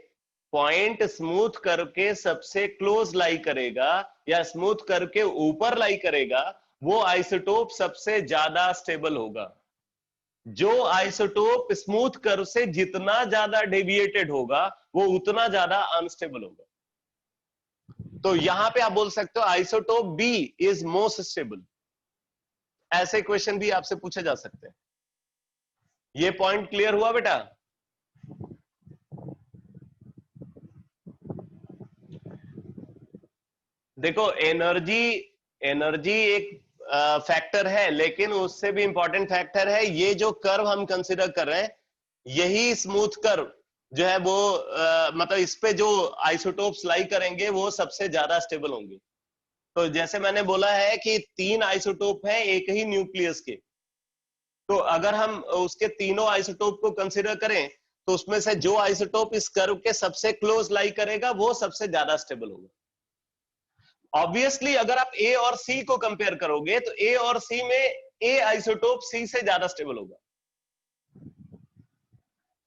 पॉइंट स्मूथ करके सबसे क्लोज लाई करेगा या स्मूथ करके ऊपर लाई करेगा, वो आइसोटोप सबसे ज्यादा स्टेबल होगा। जो आइसोटोप स्मूथ कर्व से जितना ज्यादा डेविएटेड होगा वो उतना ज्यादा अनस्टेबल होगा। तो यहां पे आप बोल सकते हो isotope B is most stable. ऐसे क्वेश्चन भी आपसे पूछे जा सकते हैं। ये पॉइंट क्लियर हुआ बेटा? देखो एनर्जी एक फैक्टर है, लेकिन उससे भी इंपॉर्टेंट फैक्टर है ये जो कर्व हम कंसिडर कर रहे हैं, यही स्मूथ कर्व जो है वो मतलब इस पे जो आइसोटोप्स लाई करेंगे वो सबसे ज्यादा स्टेबल होंगे। तो जैसे मैंने बोला है कि 3 आइसोटोप हैं एक ही न्यूक्लियस के, तो अगर हम उसके तीनों आइसोटोप को कंसिडर करें तो उसमें से जो आइसोटोप इस कर्व के सबसे क्लोज लाई करेगा वो सबसे ज्यादा स्टेबल होगा। ऑब्वियसली अगर आप ए और सी को कंपेयर करोगे तो ए और सी में ए आइसोटोप सी से ज्यादा स्टेबल होगा।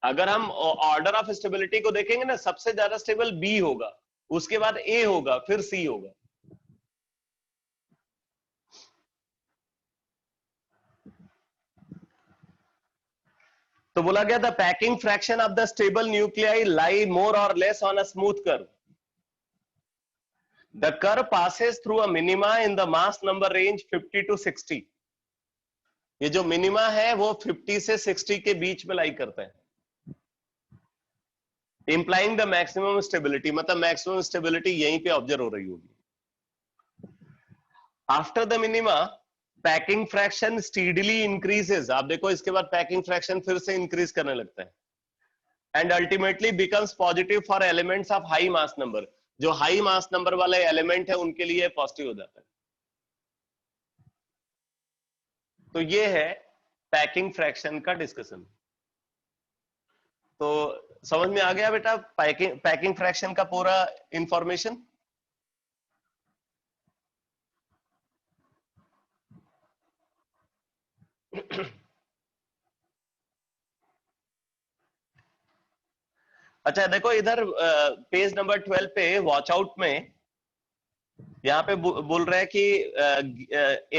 अगर हम ऑर्डर ऑफ स्टेबिलिटी को देखेंगे ना, सबसे ज्यादा स्टेबल बी होगा, उसके बाद ए होगा, फिर सी होगा। तो बोला गया the packing fraction of the stable nuclei lie more or less on a smooth curve. The curve passes through a minima in the mass number range 50 to 60. ये जो मिनिमा है वो 50 से 60 के बीच में लाई करता है, इंप्लाइंग द मैक्सिमम स्टेबिलिटी, मतलब मैक्सिमम स्टेबिलिटी यहीं पे ऑब्जर्व हो रही होगी। After the minima packing fraction steadily increases. आप देखो इसके बाद पैकिंग फ्रैक्शन फिर से इंक्रीज करने लगता है, and ultimately becomes positive for elements of high mass number. जो हाई मास नंबर वाले एलिमेंट है उनके लिए पॉजिटिव हो जाता है। तो ये है पैकिंग फ्रैक्शन का डिस्कशन। तो समझ में आ गया बेटा पैकिंग फ्रैक्शन का पूरा इंफॉर्मेशन? अच्छा देखो इधर पेज नंबर 12 पे वॉच आउट में यहाँ पे बोल रहे हैं कि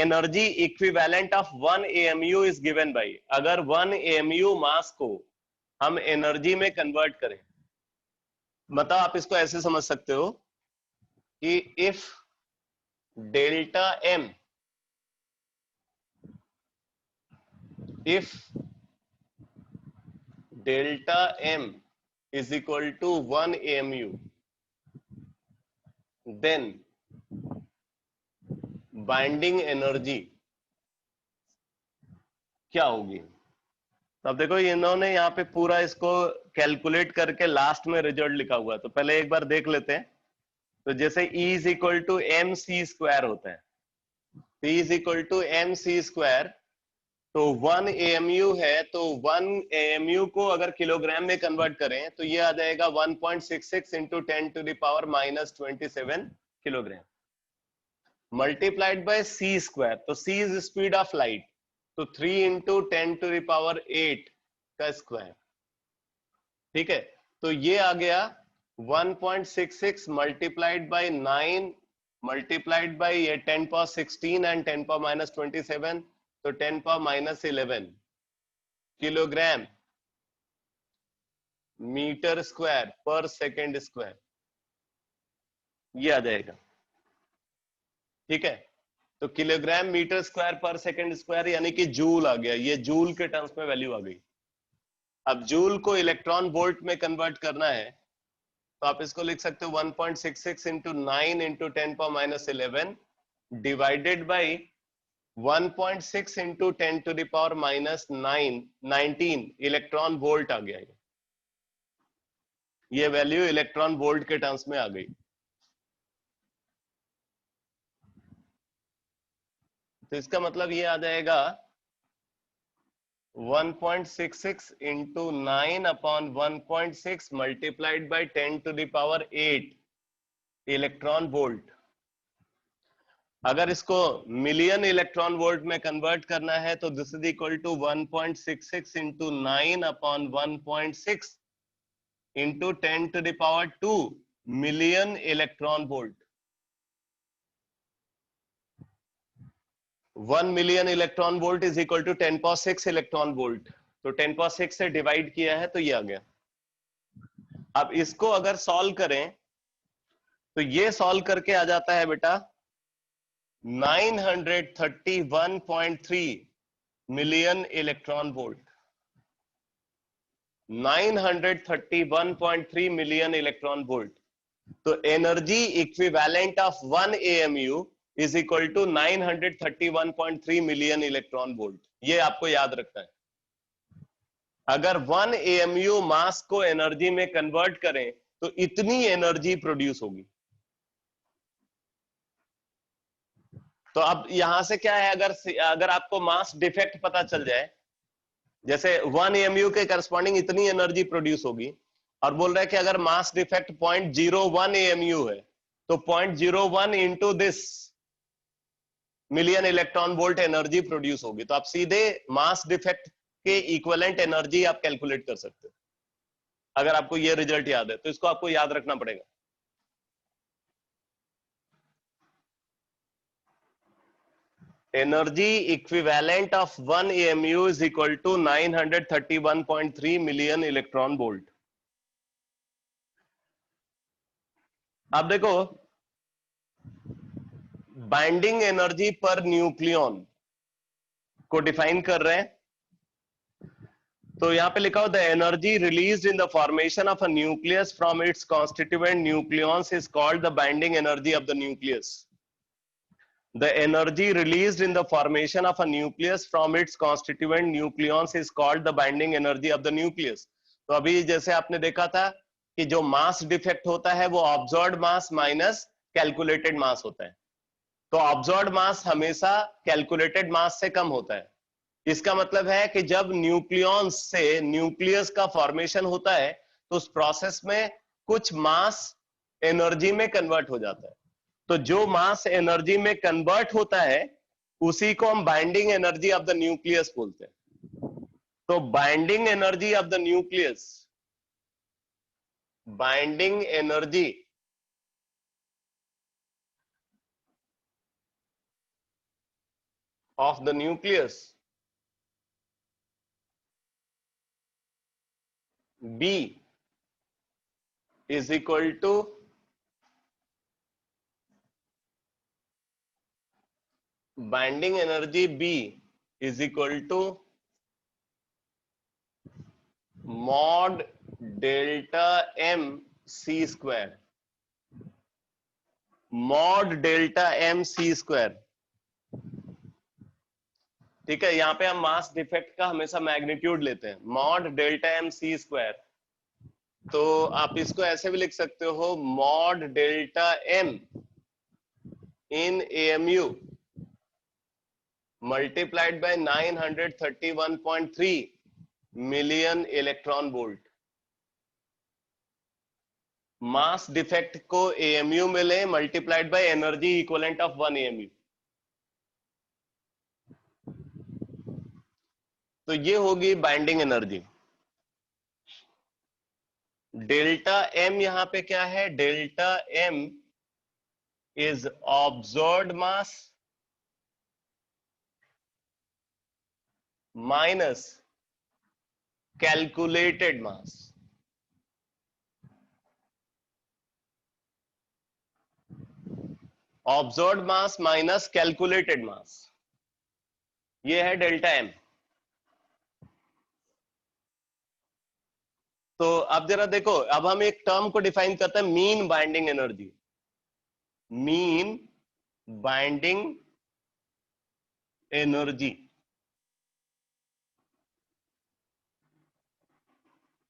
energy equivalent of 1 AMU is given by. अगर 1 AMU मास को हम एनर्जी में कन्वर्ट करें, मतलब आप इसको ऐसे समझ सकते हो कि if delta M, if delta m is equal to 1 AMU, then binding energy क्या होगी? अब देखो इन्होंने यहाँ पे पूरा इसको कैलकुलेट करके लास्ट में रिजल्ट लिखा हुआ है, तो पहले एक बार देख लेते हैं। तो जैसे E is equal to M C square होता है, E is equal to M C square, तो 1 AMU है, तो 1 AMU को अगर किलोग्राम में कन्वर्ट करें तो ये आ जाएगा 1.66 into 10 to the power -27 kilogram, multiplied by c square. तो c is speed of light, तो 3 इंटू 10⁸ का स्क्वायर। ठीक है, तो ये आ गया 1.66 मल्टीप्लाइड बाई 9 मल्टीप्लाइड बाई ये 10⁻16 एंड 10⁻27, तो 10⁻11 किलोग्राम मीटर स्क्वायर पर सेकेंड स्क्वायर, ये आ जाएगा। ठीक है, तो किलोग्राम मीटर स्क्वायर पर सेकेंड स्क्वायर यानी कि जूल आ गया, ये जूल के टर्म्स में वैल्यू आ गई। अब जूल को इलेक्ट्रॉन वोल्ट में कन्वर्ट करना है, तो आप इसको लिख सकते हो 1.66 into 9 into 10⁻11 divided by 1.6 into 10⁻⁻9 19 electron volt आ गया। ये वैल्यू इलेक्ट्रॉन वोल्ट के टर्म्स में आ गई। तो इसका मतलब ये आ जाएगा 1.66 into 9 upon 1.6 multiplied by 10⁸8 electron volt. अगर इसको मिलियन इलेक्ट्रॉन वोल्ट में कन्वर्ट करना है तो this is equal to 1.66 into 9 upon 1.6 into 10⁻2 million electron volt. 1 million electron volt is equal to 10⁻6 electron volt, तो 10⁻6 से डिवाइड किया है तो ये आ गया। अब इसको अगर सॉल्व करें तो ये सॉल्व करके आ जाता है बेटा 931.3 million electron volt. 931.3 million electron volt. तो energy equivalent of 1 AMU is equal to 931.3 million electron volt. ये आपको याद रखना है। अगर 1 AMU मास को एनर्जी में कन्वर्ट करें तो इतनी एनर्जी प्रोड्यूस होगी। तो अब यहां से क्या है, अगर आपको मास डिफेक्ट पता चल जाए, जैसे 1 AMU के करस्पॉन्डिंग इतनी एनर्जी प्रोड्यूस होगी, और बोल रहा है कि अगर मास डिफेक्ट 0.01 AMU है तो 0.01 into this million electron volt energy produce होगी। तो आप सीधे मास डिफेक्ट के इक्विवेलेंट एनर्जी आप कैलकुलेट कर सकते हो, अगर आपको ये रिजल्ट याद है तो इसको आपको याद रखना पड़ेगा। Energy equivalent of 1 AMU is equal to 931.3 million electron volt. अब देखो बाइंडिंग एनर्जी पर न्यूक्लियन को डिफाइन कर रहे हैं, तो यहां पे लिखा हो the energy released in the formation of a nucleus from its constituent nucleons is called the binding energy of the nucleus. The energy released in the formation of a nucleus from its constituent nucleons is called the binding energy of the nucleus. तो अभी जैसे आपने देखा था कि जो mass defect होता है वो ऑब्जर्व्ड मास माइनस कैलकुलेटेड मास होता है, तो ऑब्जर्व्ड मास हमेशा कैलकुलेटेड मास से कम होता है। इसका मतलब है कि जब न्यूक्लियॉन्स से न्यूक्लियस का फॉर्मेशन होता है तो उस प्रोसेस में कुछ मास एनर्जी में कन्वर्ट हो जाता है। तो जो मास एनर्जी में कन्वर्ट होता है उसी को हम binding energy of the nucleus बोलते हैं। तो binding energy of the nucleus, binding energy of the nucleus B is equal to binding energy B is equal to mod delta M C square, mod delta M C square. ठीक है, यहां पे हम mass defect का हमेशा magnitude लेते हैं, mod delta M C square. तो आप इसको ऐसे भी लिख सकते हो mod delta M in AMU multiplied by 931.3 million electron volt. Mass defect को AMU में ले multiplied by energy equivalent of 1 AMU। तो ये होगी बाइंडिंग एनर्जी। डेल्टा एम यहां पे क्या है? Delta M is observed mass minus calculated mass. Observed mass minus calculated mass, ये है डेल्टा एम। तो अब जरा देखो, अब हम एक टर्म को डिफाइन करते हैं, mean binding energy. Mean binding energy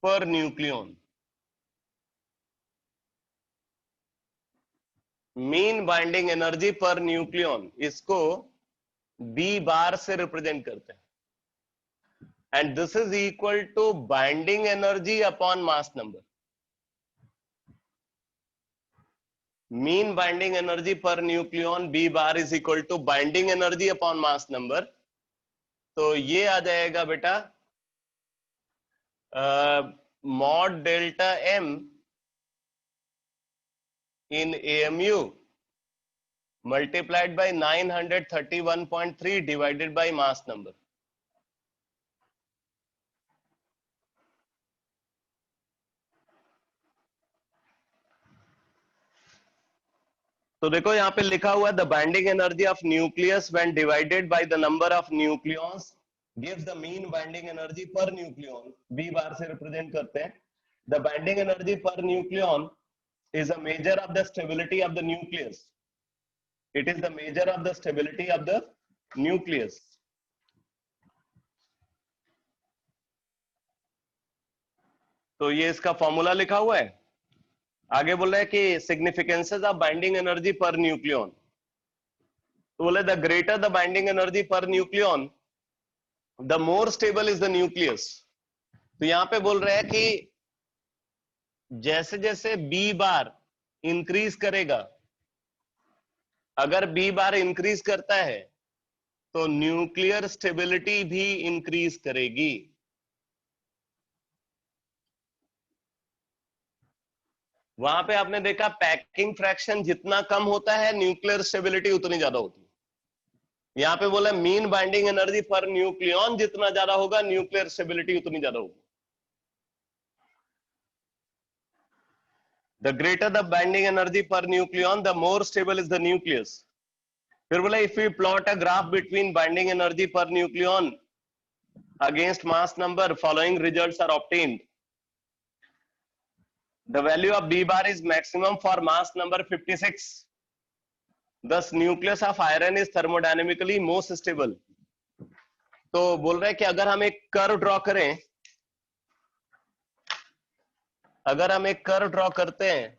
per nucleon. Mean binding energy per nucleon, इसको बी बार से रिप्रेजेंट करते हैं, and this is equal to binding energy upon mass number. Mean binding energy per nucleon B bar is equal to binding energy upon mass number. तो ये आ जाएगा बेटा mod delta M in AMU multiplied by 931.3 divided by mass number। तो देखो यहां पे लिखा हुआ है the binding energy of nucleus when divided by the number of nucleons gives the mean binding energy per nucleon. B bar से represent करते हैं। The binding energy per nucleon is a measure of the stability of the nucleus. It is the measure of the stability of the nucleus. तो ये इसका formula लिखा हुआ है। आगे बोल रहा है कि significances of binding energy per nucleon. तो बोले the greater the binding energy per nucleon the more stable is the nucleus. तो यहां पे बोल रहा है कि जैसे जैसे बी बार इंक्रीज करेगा, अगर बी बार इंक्रीज करता है तो न्यूक्लियर स्टेबिलिटी भी इंक्रीज करेगी। वहां पे आपने देखा पैकिंग फ्रैक्शन जितना कम होता है न्यूक्लियर स्टेबिलिटी उतनी ज्यादा होती है। यहां पे बोला mean binding energy per nucleon जितना ज्यादा होगा न्यूक्लियर स्टेबिलिटी उतनी ज्यादा होगी। The greater the binding energy per nucleon, the more stable is the nucleus. फिर बोला if we plot a graph between binding energy per nucleon against mass number, following results are obtained. The value of B bar is maximum for mass number 56. Thus nucleus of iron is thermodynamically most stable. तो बोल रहे हैं कि अगर हम एक curve draw करें, अगर हम एक कर्व ड्रॉ करते हैं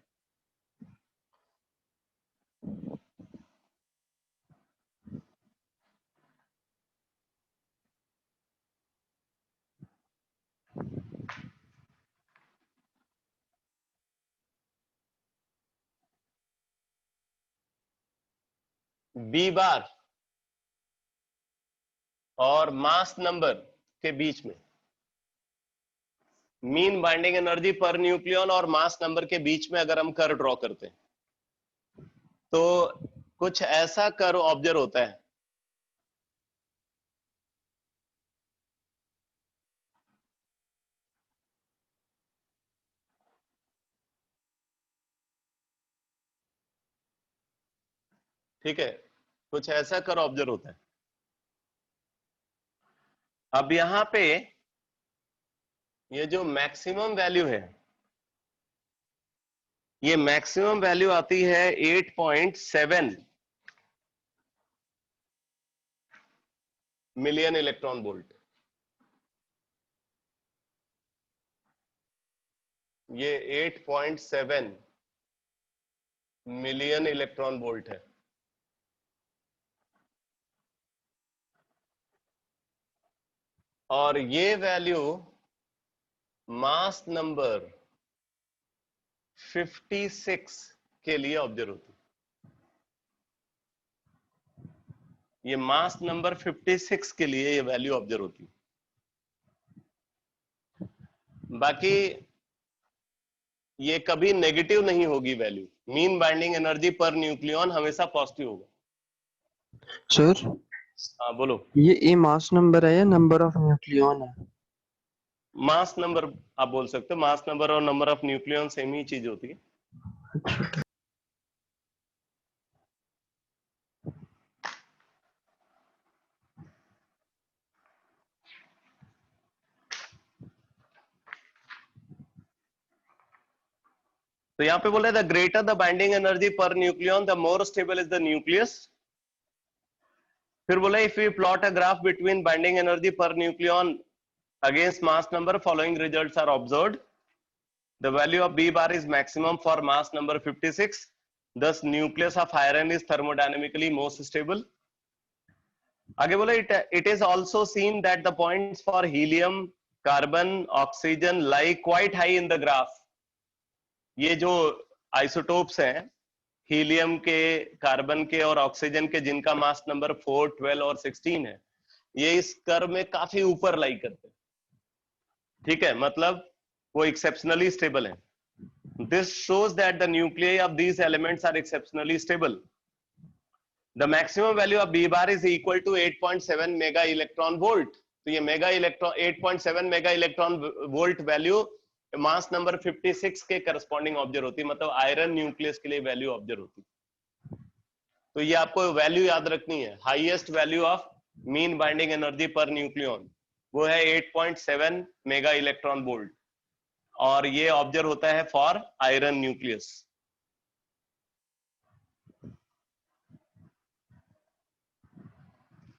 बी बार और मास नंबर के बीच में, mean binding energy per nucleon और मास नंबर के बीच में अगर हम कर्व ड्रॉ करते हैं तो कुछ ऐसा कर्व ऑब्जर्व होता है। ठीक है, कुछ ऐसा कर्व ऑब्जर्व होता है। अब यहां पे ये जो मैक्सिमम वैल्यू है, ये मैक्सिमम वैल्यू आती है 8.7 मिलियन इलेक्ट्रॉन वोल्ट। ये 8.7 मिलियन इलेक्ट्रॉन वोल्ट है। और ये वैल्यू मास नंबर 56 के लिए ऑब्जर्व होती है। ये मास नंबर 56 के लिए ये वैल्यू ऑब्जर्व होती है। बाकी ये कभी नेगेटिव नहीं होगी value, mean binding energy per nucleon हमेशा पॉजिटिव होगा। सर हाँ बोलो। ये मास नंबर है या नंबर ऑफ न्यूक्लियन है? मास नंबर आप बोल सकते हो, मास नंबर और नंबर ऑफ न्यूक्लियन सेम ही चीज होती है। तो यहाँ पे बोल रहे the greater the binding energy per nucleon the more stable is the nucleus. फिर बोला if we plot a graph between binding energy per nucleon against mass number following results are observed. The value of B bar is maximum for mass number 56, thus nucleus of iron is thermodynamically most stable. आगे बोला it is also seen that the points for helium, carbon, oxygen lie quite high in the graph. ये जो isotopes हैं helium के, carbon के और oxygen के, जिनका मास नंबर 4, 12 और 16 है, ये इस कर्व में काफी ऊपर लाई करते हैं। ठीक है, मतलब वो एक्सेप्शनली स्टेबल है। This shows that the nuclei of these elements are exceptionally stable. The maximum value of B bar is equal to 8.7 mega electron volt. तो ये mega electron 8.7 mega electron volt value मास number 56 के corresponding observe होती है, मतलब iron nucleus के लिए value observe होती है। तो ये आपको वैल्यू याद रखनी है। Highest value of mean binding energy per nucleon वो है 8.7 मेगा इलेक्ट्रॉन वोल्ट, और ये ऑब्जर्व होता है फॉर आयरन न्यूक्लियस।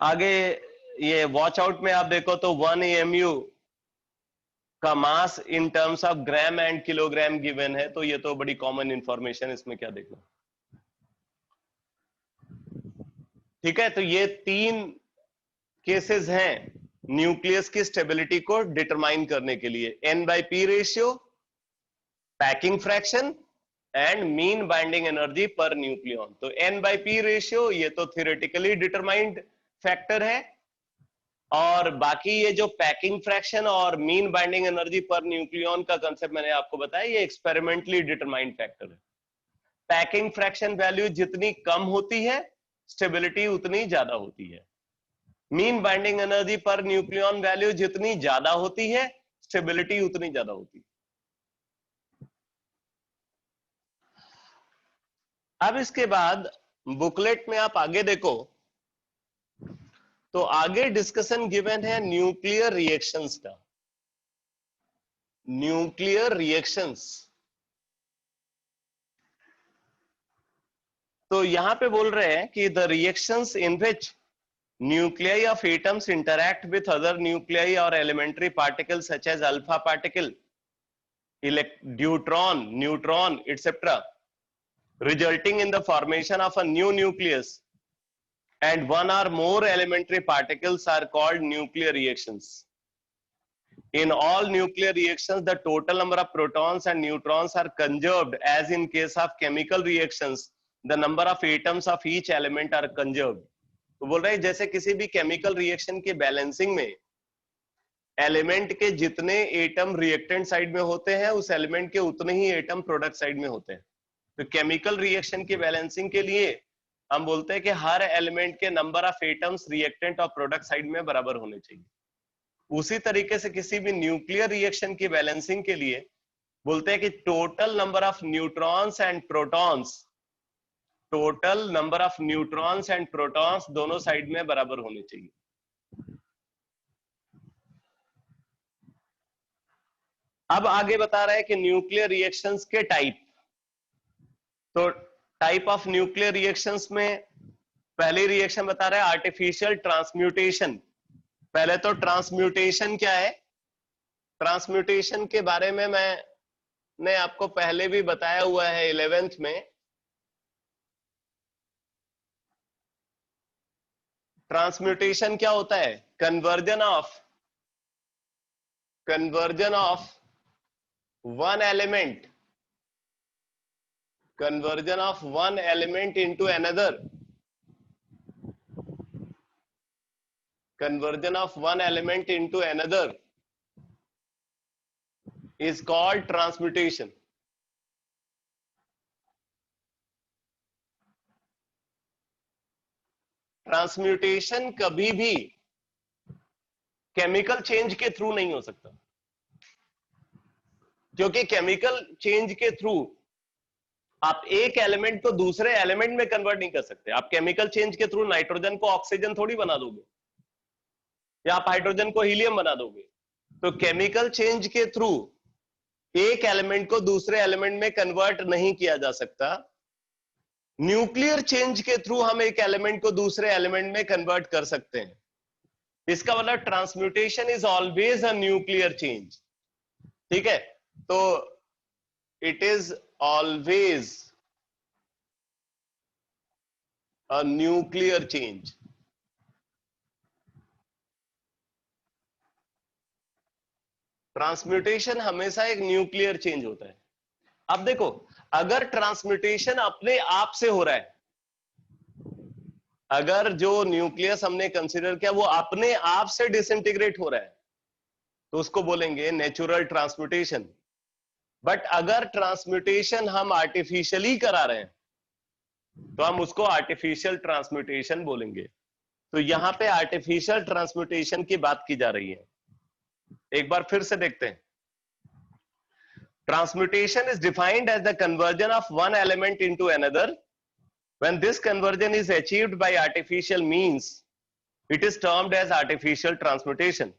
आगे ये वॉच आउट में आप देखो तो 1 AMU का mass in terms of gram and kilogram given है, तो ये तो बड़ी कॉमन इंफॉर्मेशन, इसमें क्या देखना। ठीक है, तो ये 3 केसेस हैं न्यूक्लियस की स्टेबिलिटी को डिटरमाइन करने के लिए, N/P ratio, packing fraction and mean binding energy per nucleon. तो N/P रेशियो ये तो थियोरेटिकली डिटरमाइंड फैक्टर है, और बाकी ये जो पैकिंग फ्रैक्शन और mean binding energy per nucleon का कंसेप्ट मैंने आपको बताया, ये एक्सपेरिमेंटली डिटरमाइंड फैक्टर है। पैकिंग फ्रैक्शन वैल्यू जितनी कम होती है स्टेबिलिटी उतनी ज्यादा होती है। Mean binding energy per nucleon value जितनी ज्यादा होती है स्टेबिलिटी उतनी ज्यादा होती है। अब इसके बाद बुकलेट में आप आगे देखो तो आगे डिस्कशन गिवन है न्यूक्लियर रिएक्शंस का। न्यूक्लियर रिएक्शंस, तो यहां पे बोल रहे हैं कि the reactions in which nuclei of atoms interact with other nuclei or elementary particles such as alpha particle, deuteron, neutron, etc., resulting in the formation of a new nucleus and one or more elementary particles are called nuclear reactions. In all nuclear reactions, the total number of protons and neutrons are conserved, as in case of chemical reactions, the number of atoms of each element are conserved. तो बोल रहे हैं जैसे किसी भी chemical reaction के balancing में element के जितने एटम रिएक्टेंट साइड में होते हैं उस एलिमेंट के उतने ही एटम प्रोडक्ट साइड में होते हैं। तो केमिकल रिएक्शन की बैलेंसिंग के लिए हम बोलते हैं कि हर एलिमेंट के नंबर ऑफ एटम्स रिएक्टेंट और प्रोडक्ट साइड में बराबर होने चाहिए। उसी तरीके से किसी भी न्यूक्लियर रिएक्शन की बैलेंसिंग के लिए बोलते हैं कि total number of neutrons and protons, total number of neutrons and protons दोनों साइड में बराबर होने चाहिए। अब आगे बता रहा है कि न्यूक्लियर रिएक्शंस के टाइप। तो टाइप ऑफ न्यूक्लियर रिएक्शंस में पहली रिएक्शन बता रहा है आर्टिफिशियल ट्रांसम्यूटेशन। पहले तो ट्रांसम्यूटेशन क्या है, ट्रांसम्यूटेशन के बारे में मैंने आपको पहले भी बताया हुआ है 11th में। ट्रांसम्यूटेशन क्या होता है, conversion of one element, conversion of one element into another, conversion of one element into another is called transmutation. Transmutation कभी भी केमिकल चेंज के थ्रू नहीं हो सकता, क्योंकि केमिकल चेंज के थ्रू आप एक एलिमेंट को दूसरे एलिमेंट में कन्वर्ट नहीं कर सकते। आप केमिकल चेंज के थ्रू नाइट्रोजन को ऑक्सीजन थोड़ी बना दोगे, या आप हाइड्रोजन को हीलियम बना दोगे। तो केमिकल चेंज के थ्रू एक एलिमेंट को दूसरे एलिमेंट में कन्वर्ट नहीं किया जा सकता। न्यूक्लियर चेंज के थ्रू हम एक एलिमेंट को दूसरे एलिमेंट में कन्वर्ट कर सकते हैं। इसका मतलब transmutation is always a nuclear change. ठीक है, तो it is always a nuclear change. Transmutation हमेशा एक न्यूक्लियर चेंज होता है। अब देखो, अगर ट्रांसम्यूटेशन अपने आप से हो रहा है, अगर जो न्यूक्लियस हमने कंसीडर किया वो अपने आप से डिसइंटीग्रेट हो रहा है, तो उसको बोलेंगे नेचुरल ट्रांसम्यूटेशन। बट अगर ट्रांसम्यूटेशन हम आर्टिफिशियली करा रहे हैं, तो हम उसको आर्टिफिशियल ट्रांसम्यूटेशन बोलेंगे। तो यहां पे आर्टिफिशियल ट्रांसम्यूटेशन की बात की जा रही है। एक बार फिर से देखते हैं। Transmutation is defined as the conversion of one element into another. When this conversion is achieved by artificial means, it is termed as artificial transmutation.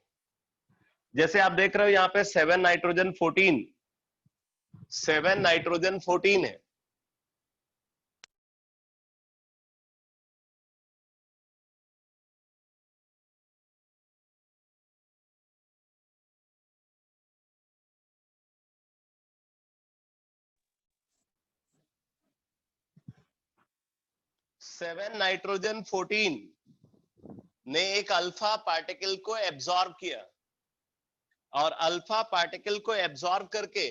जैसे आप देख रहे हो यहां पे 7 नाइट्रोजन 14 है। सेवन नाइट्रोजन 14 ने एक अल्फा पार्टिकल को एब्जॉर्ब किया, और अल्फा पार्टिकल को एब्जॉर्ब करके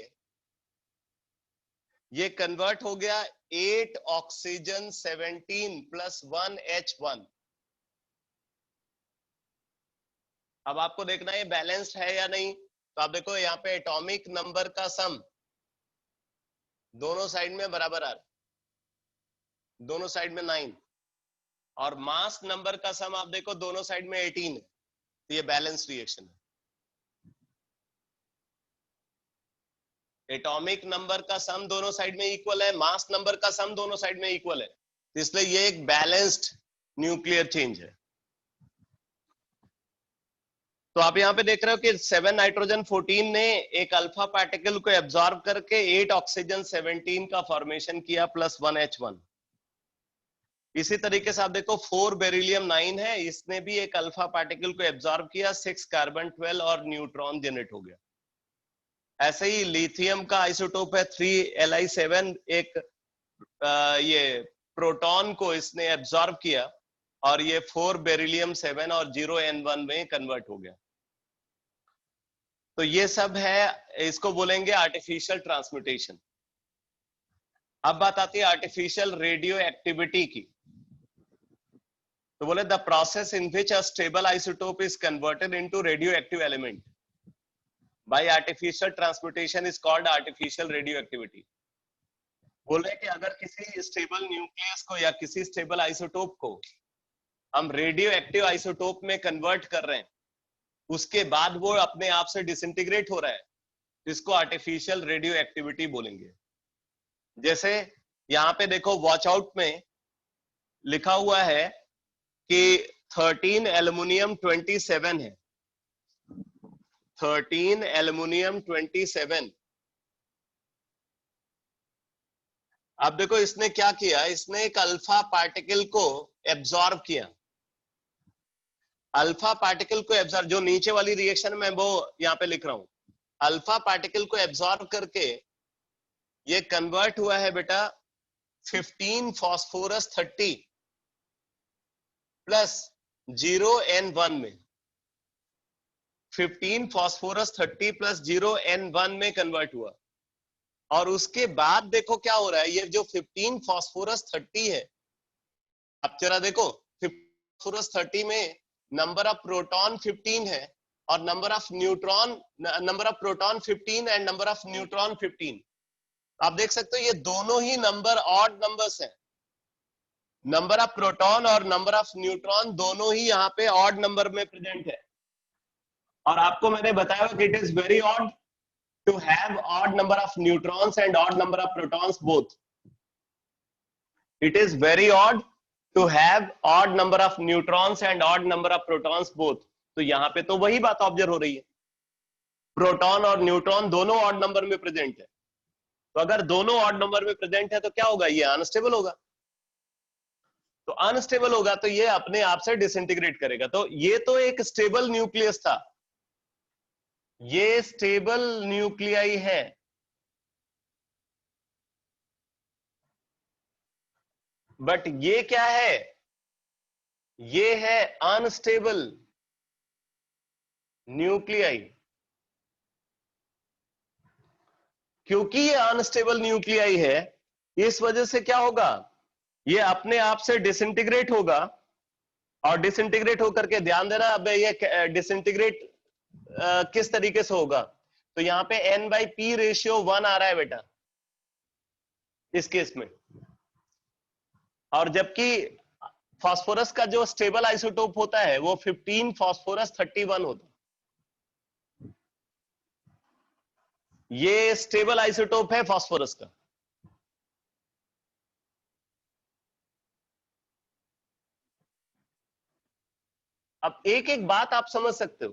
ये कन्वर्ट हो गया 8 ऑक्सीजन 17 प्लस 1 H1। अब आपको देखना है बैलेंस्ड है या नहीं। तो आप देखो यहाँ पे एटॉमिक नंबर का सम दोनों साइड में बराबर आ रहा है, दोनों साइड में 9, और मास नंबर का सम आप देखो दोनों साइड में 18 है। तो ये बैलेंस्ड रिएक्शन है। एटॉमिक नंबर का सम दोनों साइड में इक्वल है, मास नंबर का सम दोनों साइड में इक्वल है, तो इसलिए ये एक बैलेंस्ड न्यूक्लियर चेंज है। तो आप यहां पे देख रहे हो कि 7 नाइट्रोजन 14 ने एक अल्फा पार्टिकल को एब्जॉर्ब करके 8 ऑक्सीजन 17 का फॉर्मेशन किया प्लस 1 H1। इसी तरीके से आप देखो 4 बेरिलियम 9 है, इसने भी एक अल्फा पार्टिकल को एब्जॉर्ब किया, 6 कार्बन 12 और न्यूट्रॉन जनरेट हो गया। ऐसे ही लिथियम का आइसोटोप है 3Li7, एक ये प्रोटॉन को इसने एब्जॉर्ब किया और ये 4 बेरिलियम 7 और 0N1 में कन्वर्ट हो गया। तो ये सब है, इसको बोलेंगे आर्टिफिशियल ट्रांसम्यूटेशन। अब बात आती है आर्टिफिशियल रेडियो एक्टिविटी की। तो बोले the process in which a stable isotope is converted into radio active element by artificial transmutation is called artificial radio activity. बोल रहे कि अगर किसी स्टेबल न्यूक्लियस को या किसी स्टेबल आइसोटोप को हम रेडियो एक्टिव आइसोटोप में कन्वर्ट कर रहे हैं, उसके बाद वो अपने आप से डिसइंटीग्रेट हो रहा है, इसको आर्टिफिशियल रेडियो एक्टिविटी बोलेंगे। जैसे यहां पे देखो वॉच आउट में लिखा हुआ है कि 13 एल्युमिनियम 27 है, 13 एल्युमिनियम 27। अब देखो इसने क्या किया, इसने एक अल्फा पार्टिकल को एब्जॉर्ब किया। अल्फा पार्टिकल को एब्जॉर्ब, जो नीचे वाली रिएक्शन में वो यहां पे लिख रहा हूं, अल्फा पार्टिकल को एब्जॉर्ब करके ये कन्वर्ट हुआ है बेटा 15 फास्फोरस 30 प्लस 0N1 में। 15 फास्फोरस 30 प्लस 0N1 में कन्वर्ट हुआ, और उसके बाद देखो क्या हो रहा है, ये जो 15 फास्फोरस 30 है, अब जरा देखो 15 फास्फोरस 30 में नंबर ऑफ प्रोटॉन 15 है और number of neutron, number of proton 15 and number of neutron 15। आप देख सकते हो ये दोनों ही नंबर ऑड नंबर्स हैं। नंबर ऑफ प्रोटॉन और नंबर ऑफ न्यूट्रॉन दोनों ही यहाँ पे ऑड नंबर में प्रेजेंट है। और आपको मैंने बताया कि it is very odd to have odd number of neutrons and odd number of protons both. It is very odd to have odd number of neutrons and odd number of protons both. तो यहाँ पे तो वही बात observe हो रही है, proton और न्यूट्रॉन दोनों ऑड नंबर में प्रेजेंट है। तो अगर दोनों ऑड नंबर में प्रेजेंट है तो क्या होगा, ये अनस्टेबल होगा। तो अनस्टेबल होगा तो ये अपने आप से डिसइंटीग्रेट करेगा। तो ये तो एक स्टेबल न्यूक्लियस था, ये स्टेबल न्यूक्लियाई है। बट ये क्या है, ये है अनस्टेबल न्यूक्लियाई। क्योंकि ये अनस्टेबल न्यूक्लियाई है, इस वजह से क्या होगा, ये अपने आप से डिसइंटीग्रेट होगा। और डिसइंटीग्रेट होकर के, ध्यान देना, अब ये डिसइंटीग्रेट किस तरीके से होगा, तो यहां पे N/P रेशियो 1 आ रहा है बेटा इस केस में। और जबकि फास्फोरस का जो स्टेबल आइसोटोप होता है वो 15 फास्फोरस 31 होता है। ये स्टेबल आइसोटोप है फास्फोरस का। अब एक एक बात आप समझ सकते हो,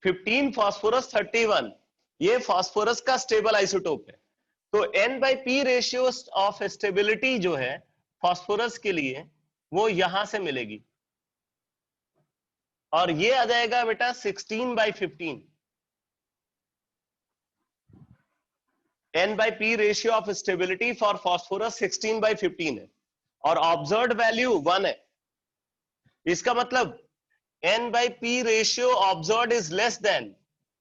15 फास्फोरस 31, ये फास्फोरस का स्टेबल आइसोटोप है। तो N/P रेशियो ऑफ स्टेबिलिटी जो है फास्फोरस के लिए वो यहां से मिलेगी, और ये आ जाएगा बेटा 16/15। N/P ratio of stability for phosphorus 16/15 है, और ऑब्जर्व्ड वैल्यू 1 है। इसका मतलब N/P ratio observed is less than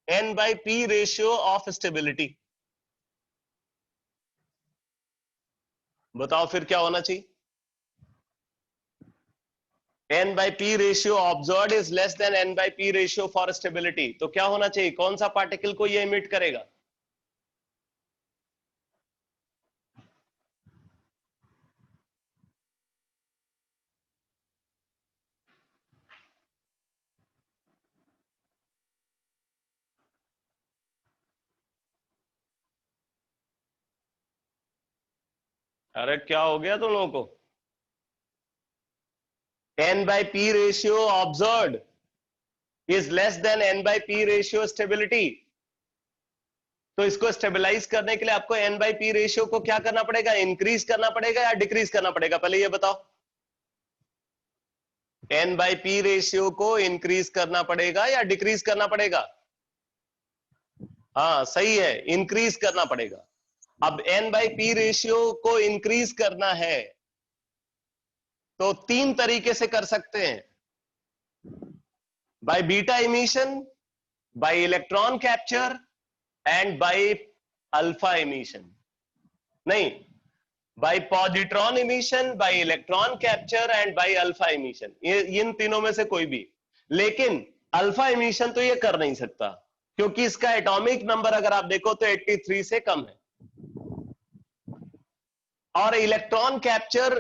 N/P ratio of stability. बताओ फिर क्या होना चाहिए, N/P ratio observed is less than N/P ratio for stability. तो क्या होना चाहिए, कौन सा पार्टिकल को ये इमिट करेगा, अरे क्या हो गया तुम लोगों को, N/P ratio observed is less than N/P ratio stability. तो इसको स्टेबलाइज करने के लिए आपको N/P रेशियो को क्या करना पड़ेगा, इंक्रीज करना पड़ेगा या डिक्रीज करना पड़ेगा, पहले ये बताओ। N/P रेशियो को इंक्रीज करना पड़ेगा या डिक्रीज करना पड़ेगा, हाँ सही है, इंक्रीज करना पड़ेगा। अब N/P रेशियो को इंक्रीज करना है तो 3 तरीके से कर सकते हैं, by beta emission, by electron capture and by alpha emission. नहीं, by positron emission, by electron capture and by alpha emission, ये इन तीनों में से कोई भी। लेकिन अल्फा इमिशन तो ये कर नहीं सकता, क्योंकि इसका एटॉमिक नंबर अगर आप देखो तो 83 से कम है। और इलेक्ट्रॉन कैप्चर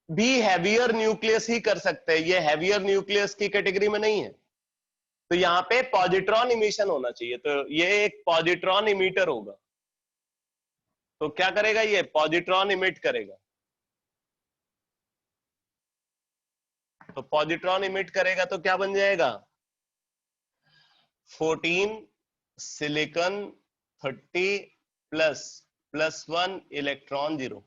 भी हैवियर न्यूक्लियस ही कर सकते हैं, ये हैवियर न्यूक्लियस की कैटेगरी में नहीं है। तो यहाँ पे पॉजिट्रॉन इमिशन होना चाहिए, तो ये एक पॉजिट्रॉन इमीटर होगा। तो क्या करेगा, ये पॉजिट्रॉन इमिट करेगा। तो पॉजिट्रॉन इमिट करेगा तो क्या बन जाएगा, 14 silicon 30 plus +1 electron 0।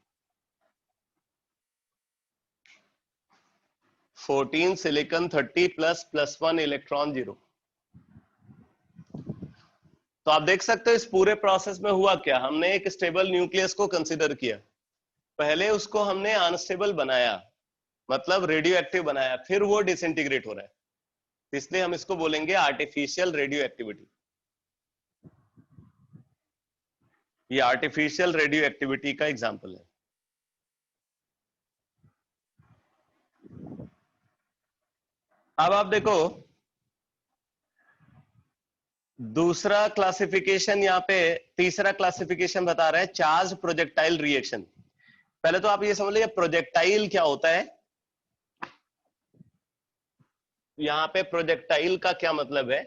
14 silicon 30 plus +1 electron 0। तो आप देख सकते हो इस पूरे प्रोसेस में हुआ क्या, हमने एक स्टेबल न्यूक्लियस को कंसीडर किया, पहले उसको हमने अनस्टेबल बनाया, मतलब रेडियो एक्टिव बनाया, फिर वो डिसइंटीग्रेट हो रहा है, इसलिए हम इसको बोलेंगे आर्टिफिशियल रेडियो एक्टिविटी। ये आर्टिफिशियल रेडियो एक्टिविटी का एग्जांपल है। अब आप देखो दूसरा क्लासिफिकेशन यहाँ पे, तीसरा क्लासिफिकेशन बता रहे हैं चार्ज प्रोजेक्टाइल रिएक्शन। पहले तो आप ये समझ लीजिए प्रोजेक्टाइल क्या होता है। यहाँ पे प्रोजेक्टाइल का क्या मतलब है।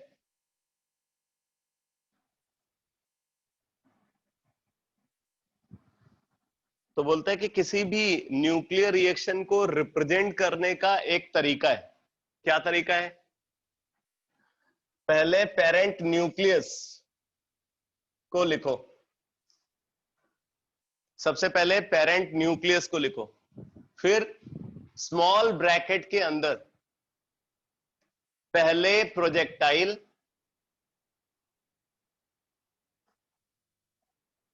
तो बोलते हैं कि किसी भी न्यूक्लियर रिएक्शन को रिप्रेजेंट करने का एक तरीका है। क्या तरीका है? पहले पेरेंट न्यूक्लियस को लिखो, सबसे पहले पेरेंट न्यूक्लियस को लिखो, फिर स्मॉल ब्रैकेट के अंदर पहले प्रोजेक्टाइल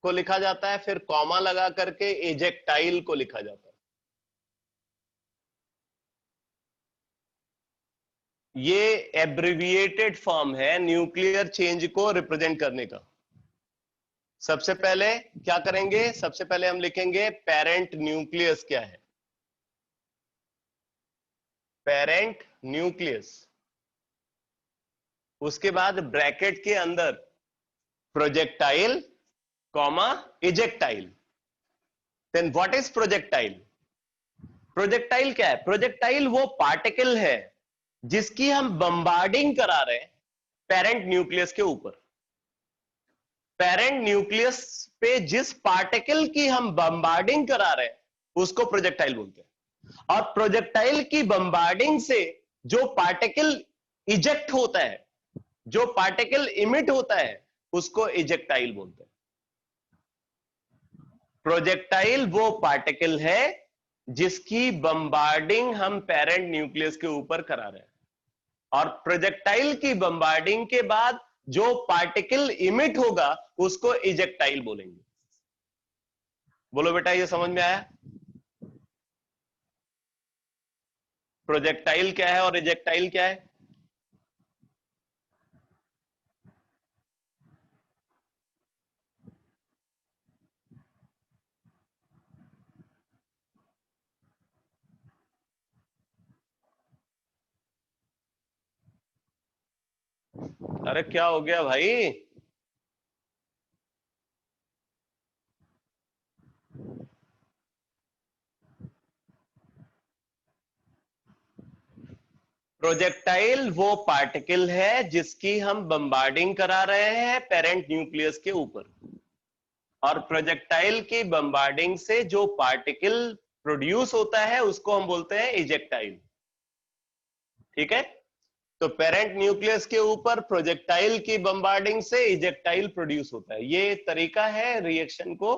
को लिखा जाता है, फिर कॉमा लगा करके इजेक्टाइल को लिखा जाता है। ये एब्रिविएटेड फॉर्म है न्यूक्लियर चेंज को रिप्रेजेंट करने का। सबसे पहले क्या करेंगे, सबसे पहले हम लिखेंगे पेरेंट न्यूक्लियस क्या है, पेरेंट न्यूक्लियस। उसके बाद ब्रैकेट के अंदर projectile comma ejectile. Then what is projectile? Projectile क्या है? प्रोजेक्टाइल वो पार्टिकल है जिसकी हम बम्बार्डिंग करा रहे हैं पेरेंट न्यूक्लियस के ऊपर। पेरेंट न्यूक्लियस पे जिस पार्टिकल की हम बम्बार्डिंग करा रहे हैं उसको प्रोजेक्टाइल बोलते हैं। और प्रोजेक्टाइल की बम्बार्डिंग से जो पार्टिकल इजेक्ट होता है, जो पार्टिकल इमिट होता है, उसको इजेक्टाइल बोलते हैं। प्रोजेक्टाइल वो पार्टिकल है जिसकी बम्बार्डिंग हम पेरेंट न्यूक्लियस के ऊपर करा रहे हैं, और प्रोजेक्टाइल की बम्बार्डिंग के बाद जो पार्टिकल इमिट होगा उसको इजेक्टाइल बोलेंगे। बोलो बेटा, ये समझ में आया? प्रोजेक्टाइल क्या है और इजेक्टाइल क्या है? अरे क्या हो गया भाई? प्रोजेक्टाइल वो पार्टिकल है जिसकी हम बम्बार्डिंग करा रहे हैं पेरेंट न्यूक्लियस के ऊपर, और प्रोजेक्टाइल की बम्बार्डिंग से जो पार्टिकल प्रोड्यूस होता है उसको हम बोलते हैं इजेक्टाइल। ठीक है? तो पेरेंट न्यूक्लियस के ऊपर प्रोजेक्टाइल की बम्बार्डिंग से इजेक्टाइल प्रोड्यूस होता है। ये तरीका है रिएक्शन को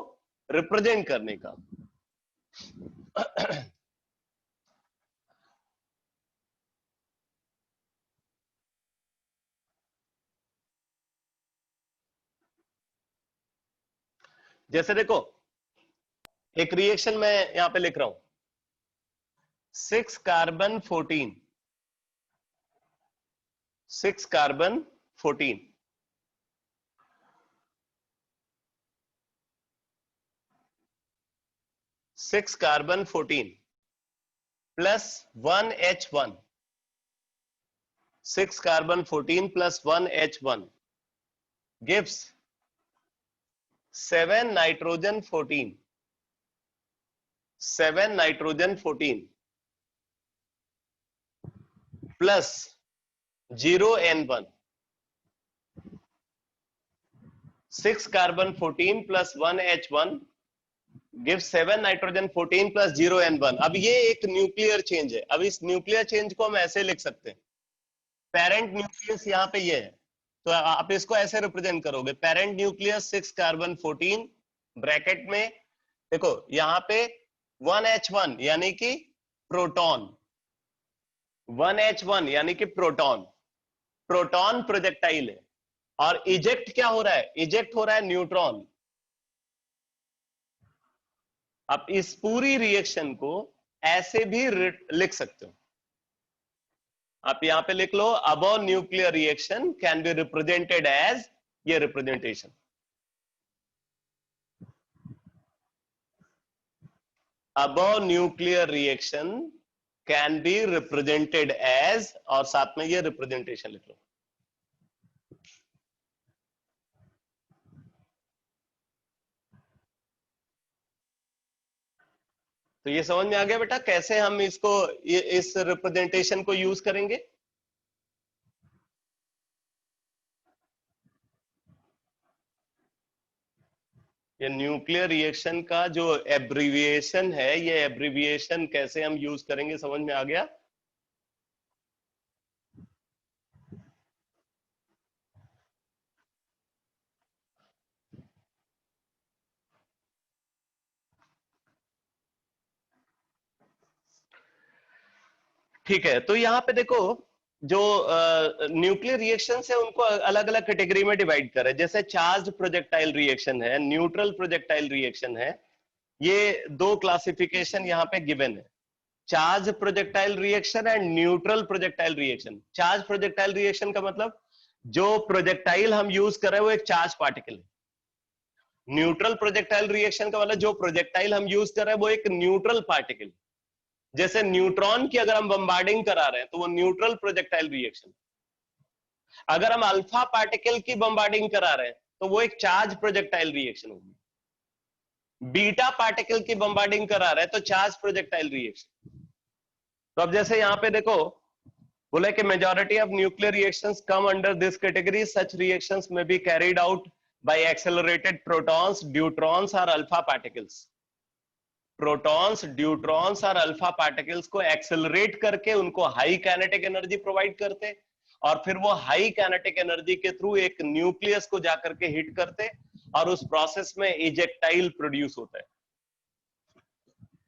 रिप्रेजेंट करने का। जैसे देखो, एक रिएक्शन मैं यहां पे लिख रहा हूं, 6 carbon 14, 6 carbon 14, 6 carbon 14 plus 1H1, 6 carbon 14 plus 1H1 gives 7 nitrogen 14, 7 nitrogen 14 plus 0N1, 6 carbon 14 plus 1H1 gives 7 nitrogen 14 plus 0N1। अब ये एक न्यूक्लियर चेंज है। अब इस न्यूक्लियर चेंज को हम ऐसे लिख सकते हैं, पेरेंट न्यूक्लियस यहाँ पे ये है, तो आप इसको ऐसे रिप्रेजेंट करोगे, पेरेंट न्यूक्लियस 6 कार्बन 14 ब्रैकेट में देखो यहाँ पे 1H1 यानी कि प्रोटॉन, 1H1 यानी कि प्रोटॉन, प्रोटॉन प्रोजेक्टाइल है। और इजेक्ट क्या हो रहा है? इजेक्ट हो रहा है न्यूट्रॉन। अब इस पूरी रिएक्शन को ऐसे भी लिख सकते हो, आप यहां पे लिख लो, above nuclear reaction can be represented as, ये representation, above nuclear reaction can be represented as, और साथ में ये रिप्रेजेंटेशन लिख लो। तो ये समझ में आ गया बेटा कैसे हम इसको इस रिप्रेजेंटेशन को यूज करेंगे। ये न्यूक्लियर रिएक्शन का जो एब्रिविएशन है, ये एब्रिविएशन कैसे हम यूज करेंगे समझ में आ गया। ठीक है, तो यहाँ पे देखो जो न्यूक्लियर रिएक्शंस है उनको अलग अलग कैटेगरी में डिवाइड करें। जैसे चार्ज प्रोजेक्टाइल रिएक्शन है, न्यूट्रल प्रोजेक्टाइल रिएक्शन है, ये दो क्लासिफिकेशन यहाँ पे गिवन है, charge projectile reaction and neutral projectile reaction. Charge projectile reaction का मतलब जो प्रोजेक्टाइल हम यूज कर रहे हैं वो एक चार्ज पार्टिकल है। न्यूट्रल प्रोजेक्टाइल रिएक्शन का मतलब जो प्रोजेक्टाइल हम यूज कर रहे हैं वो एक न्यूट्रल पार्टिकल। जैसे न्यूट्रॉन की अगर हम बम्बार्डिंग करा रहे हैं तो वो न्यूट्रल प्रोजेक्टाइल रिएक्शन। अगर हम अल्फा पार्टिकल की बम्बार्डिंग करा रहे हैं तो वो एक चार्ज प्रोजेक्टाइल रिएक्शन होगी। बीटा पार्टिकल की बम्बार्डिंग करा रहे हैं तो चार्ज प्रोजेक्टाइल रिएक्शन। तो अब जैसे यहां पे देखो बोला कि majority of nuclear reactions come under this category, such reactions में be carried out by accelerated protons, deuterons और अल्फा पार्टिकल्स। प्रोटॉन्स, ड्यूट्रॉन्स और अल्फा पार्टिकल्स को एक्सेलरेट करके उनको हाई काइनेटिक एनर्जी प्रोवाइड करते और फिर वो हाई काइनेटिक एनर्जी के थ्रू एक न्यूक्लियस को जाकर के हिट करते और उस प्रोसेस में इजेक्टाइल प्रोड्यूस होता है।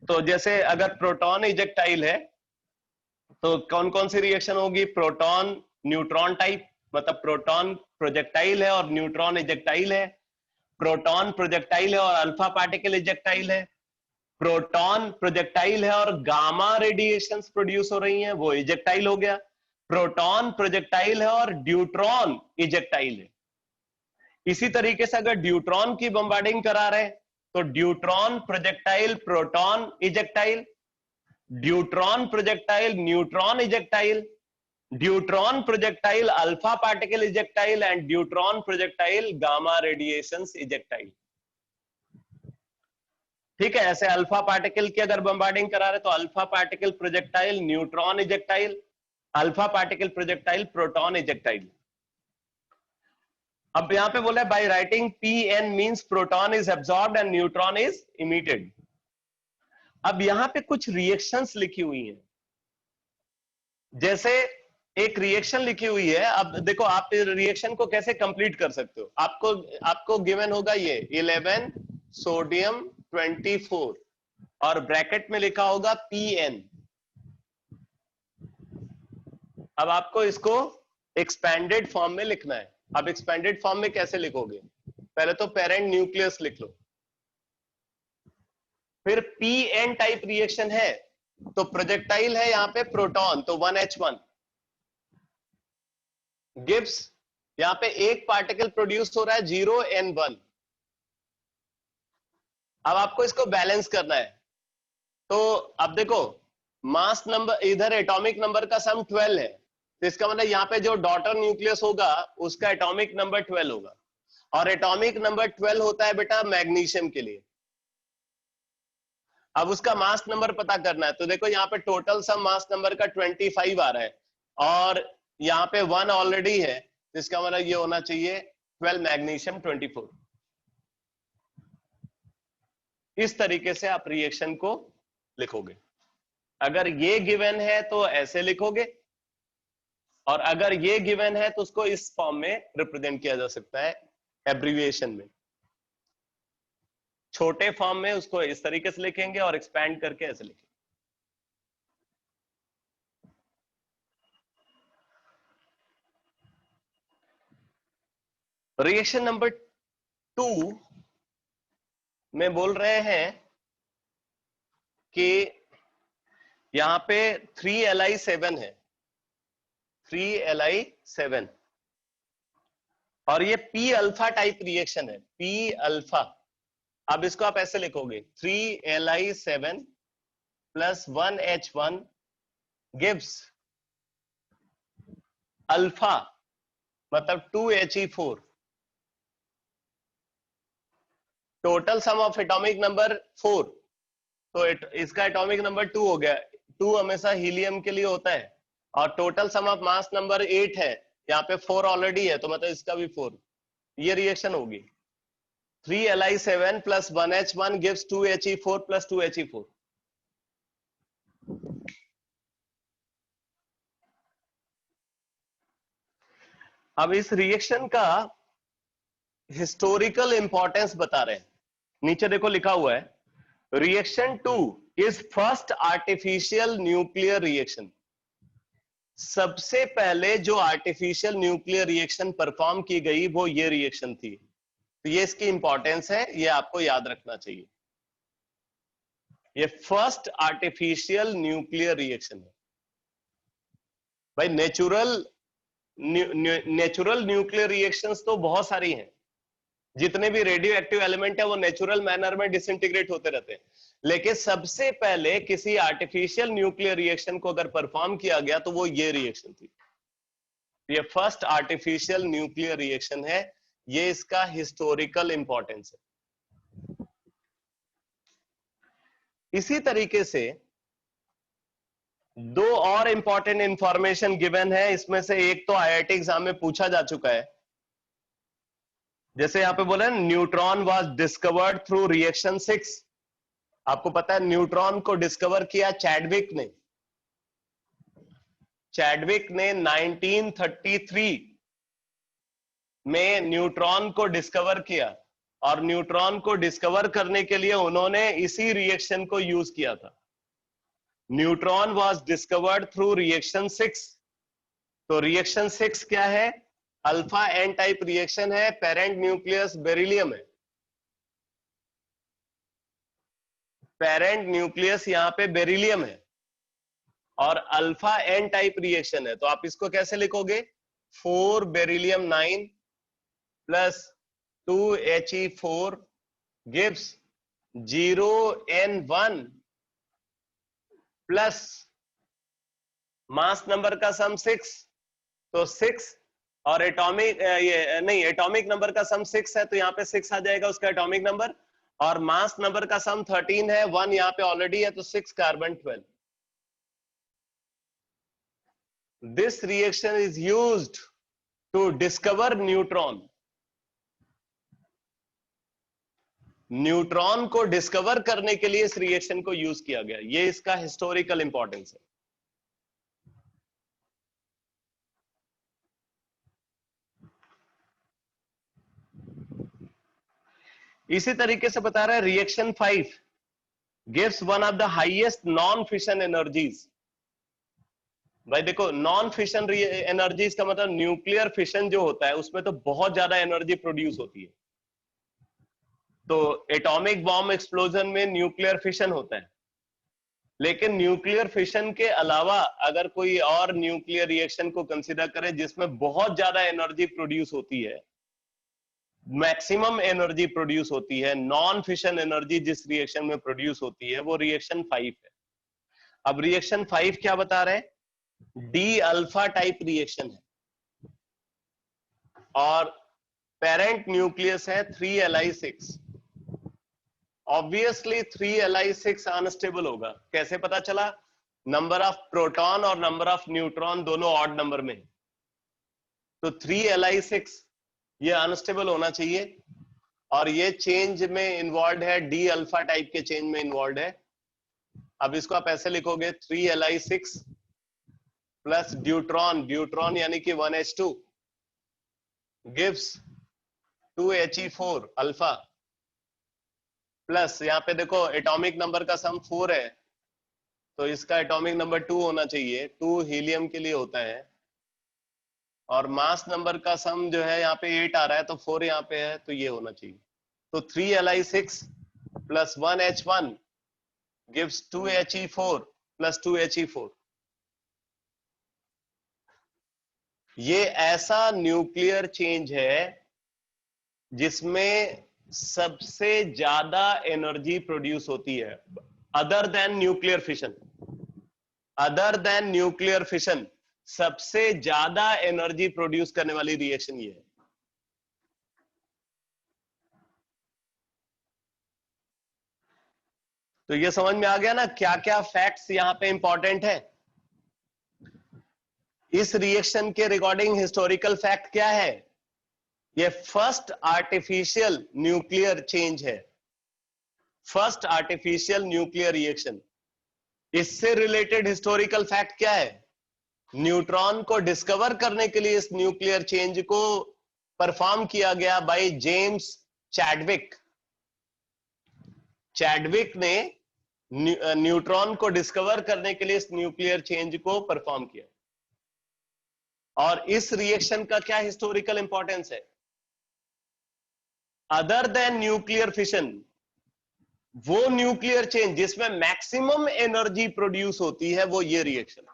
तो जैसे अगर प्रोटॉन इजेक्टाइल है तो कौन कौन सी रिएक्शन होगी? प्रोटॉन न्यूट्रॉन टाइप, मतलब प्रोटॉन प्रोजेक्टाइल है और न्यूट्रॉन इजेक्टाइल है। प्रोटॉन प्रोजेक्टाइल है और अल्फा पार्टिकल इजेक्टाइल है। प्रोटॉन प्रोजेक्टाइल है और गामा रेडिएशंस प्रोड्यूस हो रही हैं, वो इजेक्टाइल हो गया। प्रोटॉन प्रोजेक्टाइल है और ड्यूट्रॉन इजेक्टाइल है। इसी तरीके से अगर ड्यूट्रॉन की बम्बार्डिंग करा रहे हैं तो deuteron projectile proton ejectile, deuteron projectile neutron ejectile, deuteron projectile alpha particle ejectile and deuteron projectile gamma radiations ejectile. ठीक है, ऐसे अल्फा पार्टिकल की अगर बम्बार्डिंग करा रहे तो alpha particle projectile neutron ejectile, alpha particle projectile proton ejectile. अब यहां पे बोला है by writing Pn means proton is absorbed and neutron is emitted. अब यहां पे कुछ रिएक्शंस लिखी हुई हैं, जैसे एक रिएक्शन लिखी हुई है। अब देखो आप रिएक्शन को कैसे कंप्लीट कर सकते हो। आपको गिवन होगा ये 11 सोडियम 24 और ब्रैकेट में लिखा होगा Pn। अब आपको इसको एक्सपेंडेड फॉर्म में लिखना है। अब एक्सपेंडेड फॉर्म में कैसे लिखोगे? पहले तो पेरेंट न्यूक्लियस लिख लो, फिर Pn टाइप रिएक्शन है तो प्रोजेक्टाइल है यहां पे प्रोटॉन तो 1H1 गिव्स, यहां पे एक पार्टिकल प्रोड्यूस हो रहा है 0N1। अब आपको इसको बैलेंस करना है। तो अब देखो मास नंबर, इधर एटॉमिक नंबर का सम 12 है, तो इसका मतलब यहाँ पे जो डॉटर न्यूक्लियस होगा उसका एटॉमिक नंबर 12 होगा और एटॉमिक नंबर 12 होता है बेटा मैग्नीशियम के लिए। अब उसका मास नंबर पता करना है तो देखो यहाँ पे टोटल सम मास नंबर का 25 आ रहा है और यहाँ पे 1 ऑलरेडी है, तो इसका मतलब ये होना चाहिए 12 मैग्नीशियम 24। इस तरीके से आप रिएक्शन को लिखोगे। अगर ये गिवन है तो ऐसे लिखोगे और अगर ये गिवन है तो उसको इस फॉर्म में रिप्रेजेंट किया जा सकता है एब्रिविएशन में। छोटे फॉर्म में उसको इस तरीके से लिखेंगे और एक्सपैंड करके ऐसे लिखेंगे। रिएक्शन नंबर 2 में बोल रहे हैं कि यहां पे 3Li7 है, 3Li7 और ये P अल्फा टाइप रिएक्शन है, P अल्फा। अब इसको आप ऐसे लिखोगे 3Li7 plus 1H1 gives alpha मतलब 2He4। Total sum of atomic number 4, तो इसका एटॉमिक नंबर 2 हो गया। 2 हमेशा हीलियम के लिए होता है, और total sum of mass number 8 है, यहाँ पे 4 ऑलरेडी है, तो मतलब इसका भी 4। ये रिएक्शन होगी। 3Li7 plus 1H1 gives 2He4 plus 2He4। अब इस रिएक्शन का हिस्टोरिकल इंपॉर्टेंस बता रहे हैं। नीचे देखो लिखा हुआ है, reaction 2 is first artificial nuclear reaction. सबसे पहले जो आर्टिफिशियल न्यूक्लियर रिएक्शन परफॉर्म की गई वो ये रिएक्शन थी। तो ये इसकी इंपॉर्टेंस है, ये आपको याद रखना चाहिए। ये फर्स्ट आर्टिफिशियल न्यूक्लियर रिएक्शन है। भाई नेचुरल न्यूक्लियर रिएक्शंस तो बहुत सारी हैं। जितने भी रेडियो एक्टिव एलिमेंट है वो नेचुरल मैनर में डिसइंटीग्रेट होते रहते हैं, लेकिन सबसे पहले किसी आर्टिफिशियल न्यूक्लियर रिएक्शन को अगर परफॉर्म किया गया तो वो ये रिएक्शन थी। ये फर्स्ट आर्टिफिशियल न्यूक्लियर रिएक्शन है, ये इसका हिस्टोरिकल इंपॉर्टेंस है। इसी तरीके से दो और इंपॉर्टेंट इंफॉर्मेशन गिवन है, इसमें से एक तो आईआईटी एग्जाम में पूछा जा चुका है। जैसे यहां पे बोला neutron was discovered through reaction 6। आपको पता है न्यूट्रॉन को डिस्कवर किया चैडविक ने। चैडविक ने 1933 में न्यूट्रॉन को डिस्कवर किया, और न्यूट्रॉन को डिस्कवर करने के लिए उन्होंने इसी रिएक्शन को यूज किया था। Neutron was discovered through reaction 6। तो रिएक्शन 6 क्या है? अल्फा एन टाइप रिएक्शन है, पेरेंट न्यूक्लियस बेरिलियम है। पेरेंट न्यूक्लियस यहां पे बेरिलियम है और अल्फा एन टाइप रिएक्शन है। तो आप इसको कैसे लिखोगे? 4 beryllium 9 plus 2He4 gives 0N1 plus mass number का सम 6। तो 6 और एटॉमिक एटॉमिक नंबर का सम 6 है, तो यहाँ पे 6 आ जाएगा उसका एटॉमिक नंबर, और मास नंबर का सम 13 है, 1 यहाँ पे ऑलरेडी है, तो 6 carbon 12। This reaction is used to discover neutron. Neutron को डिस्कवर करने के लिए इस रिएक्शन को यूज किया गया। ये इसका हिस्टोरिकल इंपॉर्टेंस है। इसी तरीके से बता रहा है reaction 5 gives one of the highest non fission energies. भाई देखो, नॉन फिशन एनर्जीज का मतलब न्यूक्लियर फिशन जो होता है उसमें तो बहुत ज्यादा एनर्जी प्रोड्यूस होती है। तो एटॉमिक बॉम्ब एक्सप्लोजन में न्यूक्लियर फिशन होता है, लेकिन न्यूक्लियर फिशन के अलावा अगर कोई और न्यूक्लियर रिएक्शन को कंसीडर करें जिसमें बहुत ज्यादा एनर्जी प्रोड्यूस होती है, मैक्सिमम एनर्जी प्रोड्यूस होती है, नॉन फिशन एनर्जी जिस रिएक्शन में प्रोड्यूस होती है, वो रिएक्शन 5 है। अब रिएक्शन 5 क्या बता रहे हैं? डी अल्फा टाइप रिएक्शन है और पेरेंट न्यूक्लियस है 3Li6। ऑब्वियसली 3Li6 अनस्टेबल होगा। कैसे पता चला? नंबर ऑफ प्रोटॉन और नंबर ऑफ न्यूट्रॉन दोनों ऑड नंबर में, तो 3Li6 ये अनस्टेबल होना चाहिए, और ये चेंज में इन्वॉल्व है, डी अल्फा टाइप के चेंज में इन्वॉल्व है। अब इसको आप ऐसे लिखोगे 3Li6 प्लस ड्यूट्रॉन, ड्यूट्रॉन यानी कि 1H2 gives 2He4 alpha, plus यहाँ पे देखो एटॉमिक नंबर का सम 4 है, तो इसका एटॉमिक नंबर 2 होना चाहिए। 2 हीलियम के लिए होता है, और मास नंबर का सम जो है यहाँ पे 8 आ रहा है, तो 4 यहाँ पे है, तो ये होना चाहिए। तो 3Li6 plus 1H1 gives 2He4 plus 2He4। ये ऐसा न्यूक्लियर चेंज है जिसमें सबसे ज्यादा एनर्जी प्रोड्यूस होती है, other than nuclear fission. Other than nuclear fission सबसे ज्यादा एनर्जी प्रोड्यूस करने वाली रिएक्शन ये है। तो ये समझ में आ गया ना क्या क्या फैक्ट्स यहां पे इंपॉर्टेंट है। इस रिएक्शन के रिगार्डिंग हिस्टोरिकल फैक्ट क्या है? ये फर्स्ट आर्टिफिशियल न्यूक्लियर चेंज है, फर्स्ट आर्टिफिशियल न्यूक्लियर रिएक्शन। इससे रिलेटेड हिस्टोरिकल फैक्ट क्या है? न्यूट्रॉन को डिस्कवर करने के लिए इस न्यूक्लियर चेंज को परफॉर्म किया गया बाय जेम्स चैडविक। चैडविक ने न्यूट्रॉन को डिस्कवर करने के लिए इस न्यूक्लियर चेंज को परफॉर्म किया। और इस रिएक्शन का क्या हिस्टोरिकल इंपॉर्टेंस है? अदर देन न्यूक्लियर फिशन, वो न्यूक्लियर चेंज जिसमें मैक्सिमम एनर्जी प्रोड्यूस होती है वो ये रिएक्शन।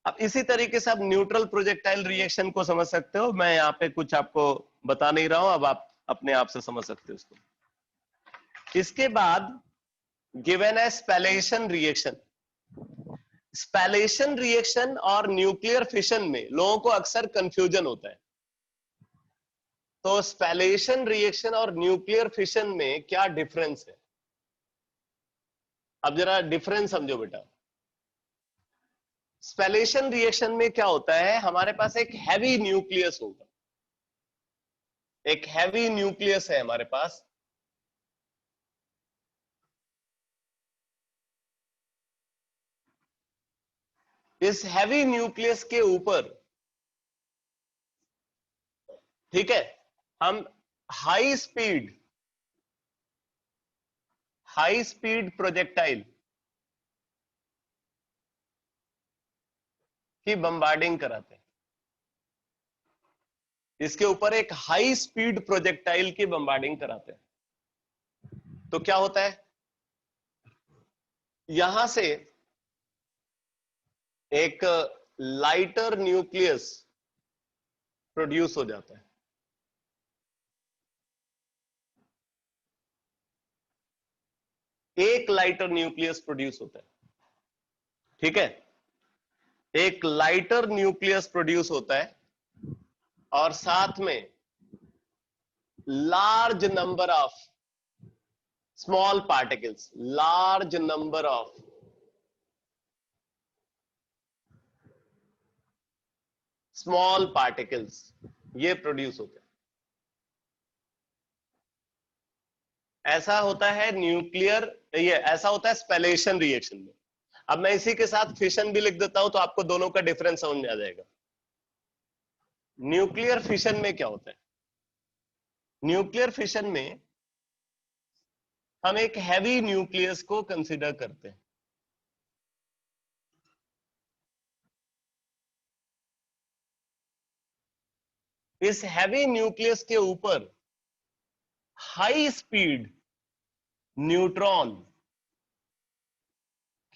अब इसी तरीके से आप न्यूट्रल प्रोजेक्टाइल रिएक्शन को समझ सकते हो। मैं यहाँ पे कुछ आपको बता नहीं रहा हूं, अब आप अपने आप से समझ सकते हो इसको। इसके बाद गिवन है स्पेलेशन रिएक्शन। स्पेलेशन रिएक्शन और न्यूक्लियर फिशन में लोगों को अक्सर कंफ्यूजन होता है। तो स्पेलेशन रिएक्शन और न्यूक्लियर फिशन में क्या डिफरेंस है? अब जरा डिफरेंस समझो बेटा। स्पेलेशन रिएक्शन में क्या होता है, हमारे पास एक हैवी न्यूक्लियस होगा, एक हैवी न्यूक्लियस है हमारे पास। इस हैवी न्यूक्लियस के ऊपर, ठीक है, हम हाई स्पीड प्रोजेक्टाइल की बम्बार्डिंग कराते हैं। इसके ऊपर एक हाई स्पीड प्रोजेक्टाइल की बम्बार्डिंग कराते हैं। तो क्या होता है, यहां से एक लाइटर न्यूक्लियस प्रोड्यूस हो जाता है। एक लाइटर न्यूक्लियस प्रोड्यूस होता है, ठीक है, एक लाइटर न्यूक्लियस प्रोड्यूस होता है और साथ में large number of small particles, large number of small particles ये प्रोड्यूस होते हैं। ऐसा होता है न्यूक्लियर, ये ऐसा होता है स्पेलेशन रिएक्शन में। अब मैं इसी के साथ फिशन भी लिख देता हूं तो आपको दोनों का डिफरेंस समझ में आ जाएगा। न्यूक्लियर फिशन में क्या होता है? न्यूक्लियर फिशन में हम एक हैवी न्यूक्लियस को कंसीडर करते हैं। इस हैवी न्यूक्लियस के ऊपर हाई स्पीड न्यूट्रॉन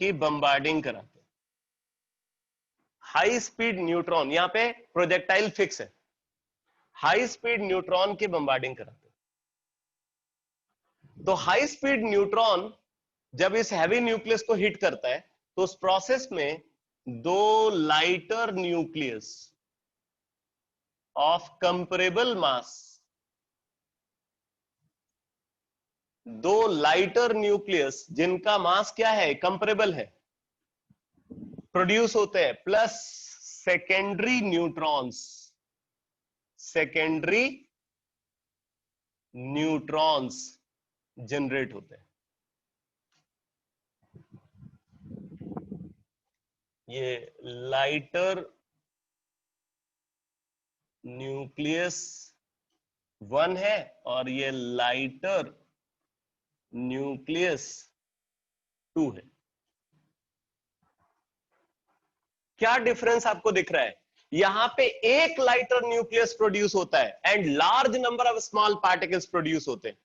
की बम्बार्डिंग कराते हैं। हाई स्पीड न्यूट्रॉन, यहां पे प्रोजेक्टाइल फिक्स है, हाई स्पीड न्यूट्रॉन की बम्बार्डिंग कराते हैं। तो हाई स्पीड न्यूट्रॉन जब इस हैवी न्यूक्लियस को हिट करता है तो उस प्रोसेस में दो लाइटर न्यूक्लियस ऑफ कंपेरेबल मास, दो लाइटर न्यूक्लियस जिनका मास क्या है, कंपेरेबल है, प्रोड्यूस होते हैं, plus secondary neutrons, secondary neutrons generate होते हैं। ये लाइटर न्यूक्लियस 1 है और ये लाइटर न्यूक्लियस 2 है। क्या डिफरेंस आपको दिख रहा है? यहां पे एक लाइटर न्यूक्लियस प्रोड्यूस होता है and large number of small particles produce होते हैं,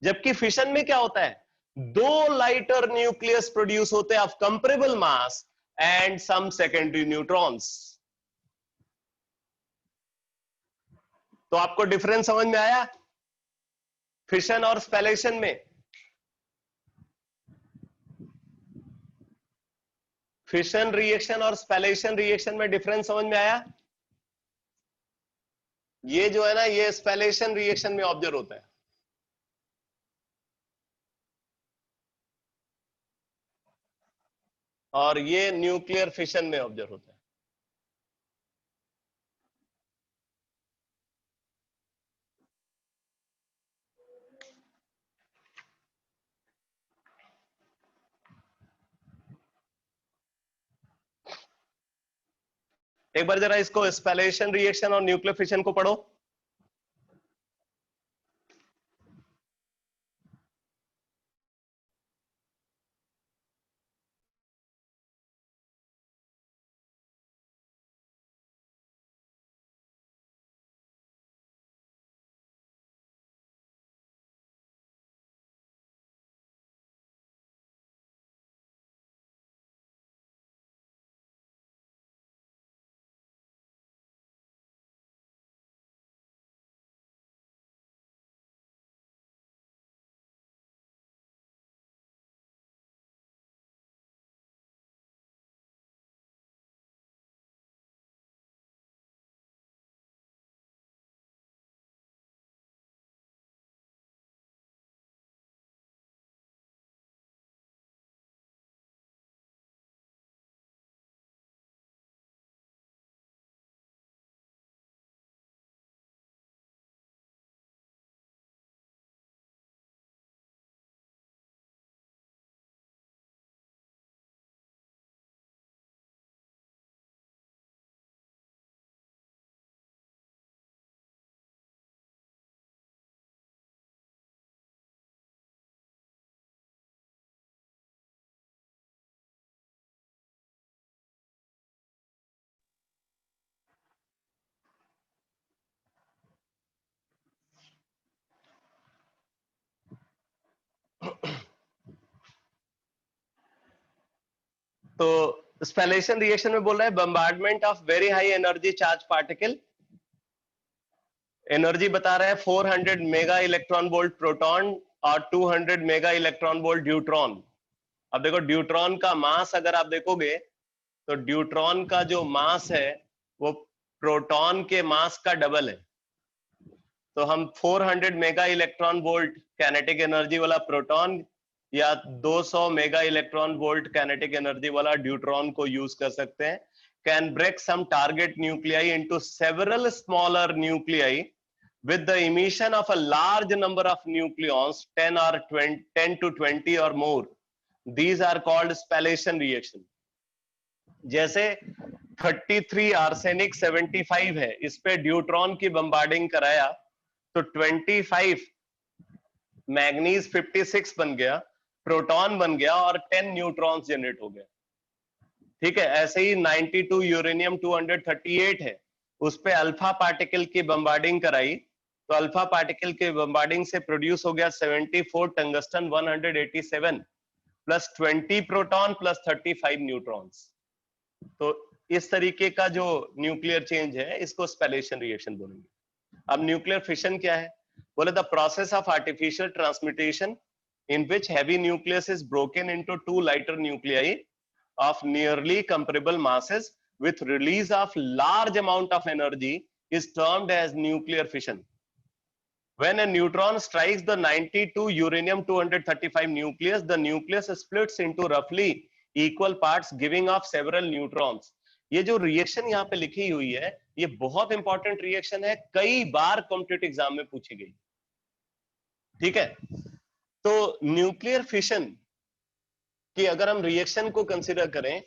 जबकि फिशन में क्या होता है, दो लाइटर न्यूक्लियस प्रोड्यूस होते हैं of comparable mass and some secondary neutrons. तो आपको डिफरेंस समझ में आया फिशन और स्पेलेशन में? फिशन रिएक्शन और स्पेलेशन रिएक्शन में डिफरेंस समझ में आया? ये जो है ना, ये स्पेलेशन रिएक्शन में ऑब्जर्व होता है। और ये न्यूक्लियर फिशन में ऑब्जर्व होता है। एक बार जरा इसको स्पेलेशन रिएक्शन और न्यूक्लियर फिशन को पढ़ो। तो स्पेलेशन रिएक्शन में बोल रहा है bombardment of very high energy charge particle. Energy बता रहा है 400 मेगा इलेक्ट्रॉन वोल्ट प्रोटॉन और 200 मेगा इलेक्ट्रॉन वोल्ट ड्यूट्रॉन। अब देखो ड्यूट्रॉन का मास अगर आप देखोगे तो ड्यूट्रॉन का जो मास है वो प्रोटॉन के मास का डबल है। तो हम 400 mega electron volt kinetic energy वाला प्रोटॉन या 200 mega electron volt kinetic energy वाला ड्यूट्रॉन को यूज कर सकते हैं। Can break some target nuclei into several smaller nuclei with the emission of a large number of nucleons 10 to 20 or more. These are called spallation reaction. जैसे 33 arsenic 75 है, इस पे deuteron की बम्बार्डिंग कराया तो 25 मैग्नीज 56 बन गया, प्रोटॉन बन गया और 10 न्यूट्रॉन्स जनरेट हो गया। ठीक है, ऐसे ही 92 यूरेनियम 238 है, उस पे अल्फा पार्टिकल की बम्बार्डिंग कराई तो अल्फा पार्टिकल के बम्बार्डिंग से प्रोड्यूस हो गया 74 tungsten 187 plus 20 proton plus 35 neutrons. तो इस तरीके का जो न्यूक्लियर चेंज है इसको स्पेलेशन रिएक्शन बोलेंगे। अब न्यूक्लियर फिशन क्या है? बोले the process of artificial transmutation in which heavy nucleus is broken into two lighter nuclei of nearly comparable masses with release of large amount of energy is termed as nuclear fission. When a neutron strikes the 92 uranium 235 nucleus, the nucleus splits into roughly equal parts giving off several neutrons. ये जो reaction यहाँ पे लिखी हुई है ये बहुत important reaction है, कई बार कॉम्पिटिटिव एग्जाम में पूछी गई। ठीक है, तो न्यूक्लियर फिशन कि अगर हम रिएक्शन को कंसीडर करें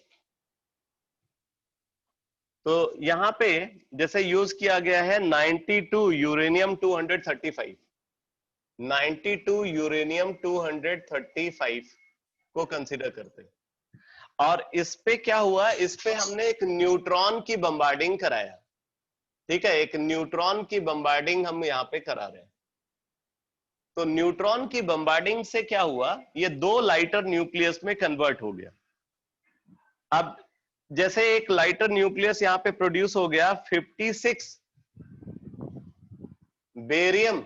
तो यहां पे जैसे यूज किया गया है 92 यूरेनियम 235, 92 यूरेनियम 235 को कंसीडर करते हैं और इस पे क्या हुआ, इस पे हमने एक न्यूट्रॉन की बम्बार्डिंग कराया। ठीक है, एक न्यूट्रॉन की बम्बार्डिंग हम यहां पे करा रहे हैं। तो न्यूट्रॉन की बम्बार्डिंग से क्या हुआ, ये दो लाइटर न्यूक्लियस में कन्वर्ट हो गया। अब जैसे एक लाइटर न्यूक्लियस यहां पे प्रोड्यूस हो गया 56 बेरियम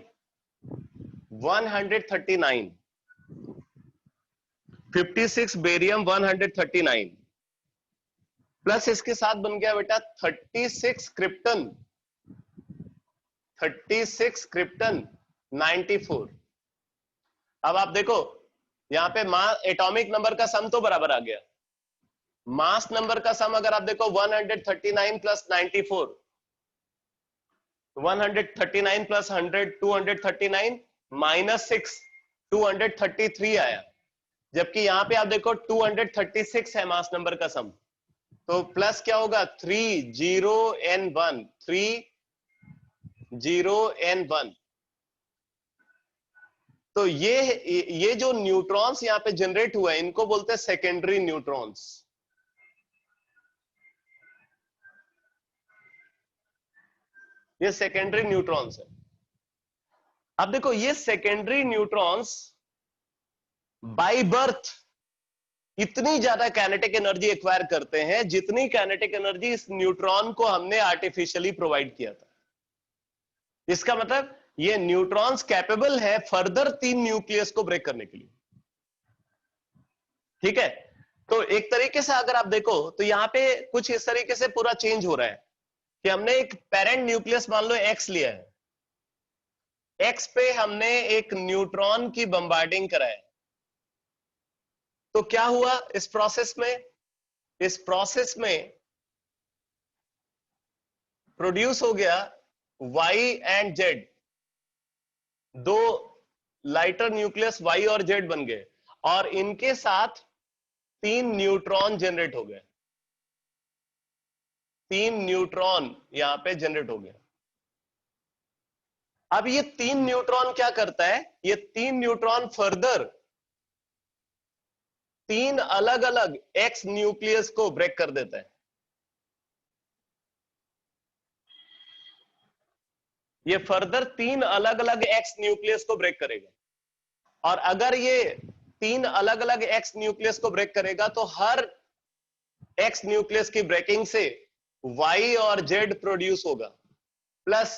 139, 56 बेरियम 139 प्लस इसके साथ बन गया बेटा 36 क्रिप्टन 36 क्रिप्टन 94। अब आप देखो यहां पे एटॉमिक नंबर का सम तो बराबर आ गया, मास नंबर का सम अगर आप देखो 139 प्लस 94, 139 प्लस 100 239 माइनस 6 233 आया, जबकि यहां पे आप देखो 236 है मास नंबर का सम, तो प्लस क्या होगा 30n1 30n1। तो ये जो न्यूट्रॉन्स यहां पे जनरेट हुआ है इनको बोलते हैं सेकेंडरी न्यूट्रॉन्स। ये सेकेंडरी न्यूट्रॉन्स है। अब देखो ये सेकेंडरी न्यूट्रॉन्स बाय बर्थ इतनी ज्यादा काइनेटिक एनर्जी एक्वायर करते हैं जितनी काइनेटिक एनर्जी इस न्यूट्रॉन को हमने आर्टिफिशियली प्रोवाइड किया था। इसका मतलब ये न्यूट्रॉन्स कैपेबल है फर्दर 3 न्यूक्लियस को ब्रेक करने के लिए। ठीक है, तो एक तरीके से अगर आप देखो तो यहां पे कुछ इस तरीके से पूरा चेंज हो रहा है कि हमने एक पेरेंट न्यूक्लियस मान लो एक्स लिया है, एक्स पे हमने एक न्यूट्रॉन की बम्बार्डिंग कराया, तो क्या हुआ इस प्रोसेस में, इस प्रोसेस में प्रोड्यूस हो गया Y एंड Z, दो लाइटर न्यूक्लियस Y और Z बन गए और इनके साथ 3 न्यूट्रॉन जनरेट हो गए, 3 न्यूट्रॉन यहां पे जनरेट हो गए। अब ये 3 न्यूट्रॉन क्या करता है, ये 3 न्यूट्रॉन फर्दर 3 अलग अलग एक्स न्यूक्लियस को ब्रेक कर देता है। ये फर्दर 3 अलग अलग एक्स न्यूक्लियस को ब्रेक करेगा, और अगर ये 3 अलग अलग एक्स न्यूक्लियस को ब्रेक करेगा तो हर एक्स न्यूक्लियस की ब्रेकिंग से Y और Z प्रोड्यूस होगा, प्लस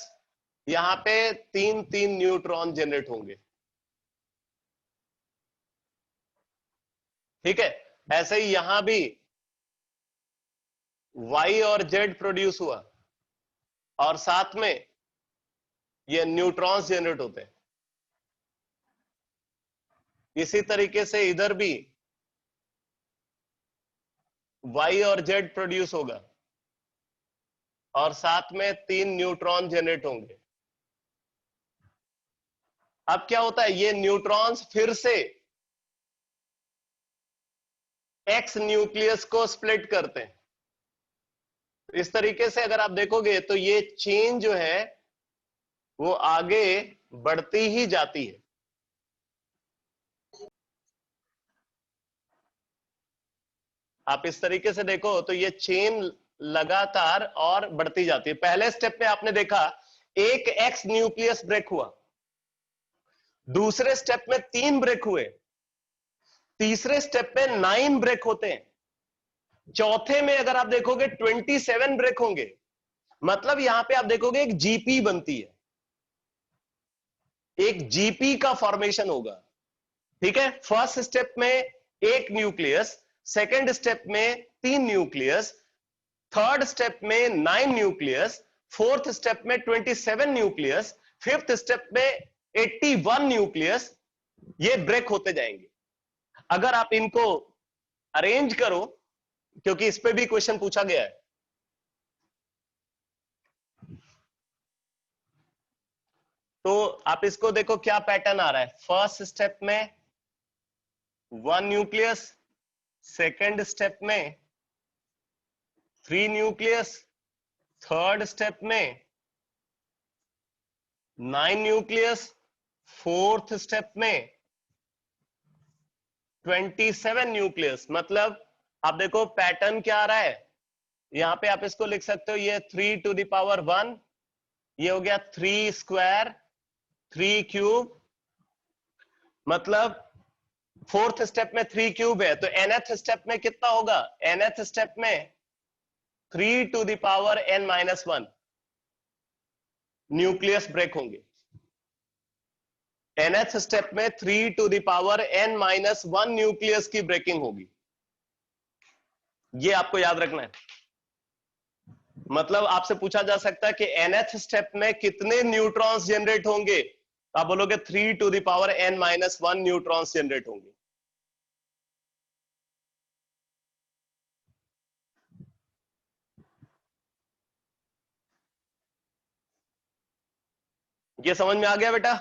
यहां पे 3 न्यूट्रॉन जनरेट होंगे। ठीक है, ऐसे ही यहां भी Y और Z प्रोड्यूस हुआ और साथ में ये न्यूट्रॉन्स जनरेट होते हैं। इसी तरीके से इधर भी Y और Z प्रोड्यूस होगा और साथ में 3 न्यूट्रॉन जनरेट होंगे। अब क्या होता है, ये न्यूट्रॉन्स फिर से एक्स न्यूक्लियस को स्प्लिट करते हैं। इस तरीके से अगर आप देखोगे तो ये चेन जो है वो आगे बढ़ती ही जाती है। आप इस तरीके से देखो तो ये चेन लगातार और बढ़ती जाती है। पहले स्टेप में आपने देखा एक एक्स न्यूक्लियस ब्रेक हुआ, दूसरे स्टेप में 3 ब्रेक हुए, तीसरे स्टेप में 9 ब्रेक होते हैं, चौथे में अगर आप देखोगे 27 ब्रेक होंगे। मतलब यहां पे आप देखोगे एक जीपी बनती है, एक जीपी का फॉर्मेशन होगा। ठीक है, फर्स्ट स्टेप में एक न्यूक्लियस, सेकेंड स्टेप में 3 न्यूक्लियस, थर्ड स्टेप में 9 न्यूक्लियस, फोर्थ स्टेप में 27 न्यूक्लियस, फिफ्थ स्टेप में 81 न्यूक्लियस। ये ब्रेक होते जाएंगे। अगर आप इनको अरेंज करो, क्योंकि इस पे भी क्वेश्चन पूछा गया है, तो आप इसको देखो क्या पैटर्न आ रहा है। फर्स्ट स्टेप में 1 न्यूक्लियस, सेकेंड स्टेप में 3 न्यूक्लियस, थर्ड स्टेप में 9 न्यूक्लियस, फोर्थ स्टेप में 27 न्यूक्लियस। मतलब आप देखो पैटर्न क्या आ रहा है, यहां पे आप इसको लिख सकते हो, ये 3 टू द पावर 1, ये हो गया 3 स्क्वायर 3 क्यूब, मतलब फोर्थ स्टेप में 3 क्यूब है, तो nth स्टेप में कितना होगा, nth स्टेप में 3 to the power n minus 1 nucleus break होंगे। nth स्टेप में 3 to the power n minus 1 nucleus की ब्रेकिंग होगी। ये आपको याद रखना है। मतलब आपसे पूछा जा सकता है कि nth स्टेप में कितने न्यूट्रॉन्स जनरेट होंगे, तो आप बोलोगे 3 to the power n-1 neutrons generate होंगे। ये समझ में आ गया बेटा?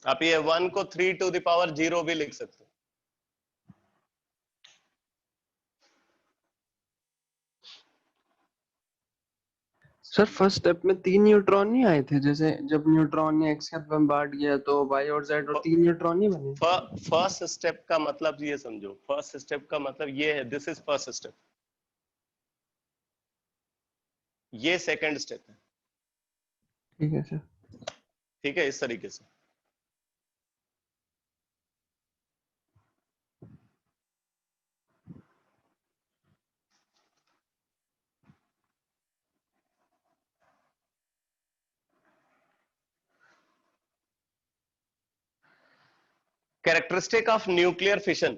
आप ये 1 को 3 टू द पावर 0 भी लिख सकते हो। सर फर्स्ट स्टेप में 3 न्यूट्रॉन नहीं आए थे, जैसे जब न्यूट्रॉन ने एक्स के साथ बम्बार्ड किया तो वाई और जेड और 3 न्यूट्रॉन नहीं बने? फर्स्ट स्टेप का मतलब ये समझो, फर्स्ट स्टेप का मतलब ये है, दिस इज फर्स्ट स्टेप, ये सेकंड स्टेप है। ठीक है सर। ठीक है, इस तरीके से। कैरेक्टरिस्टिक ऑफ न्यूक्लियर फिशन,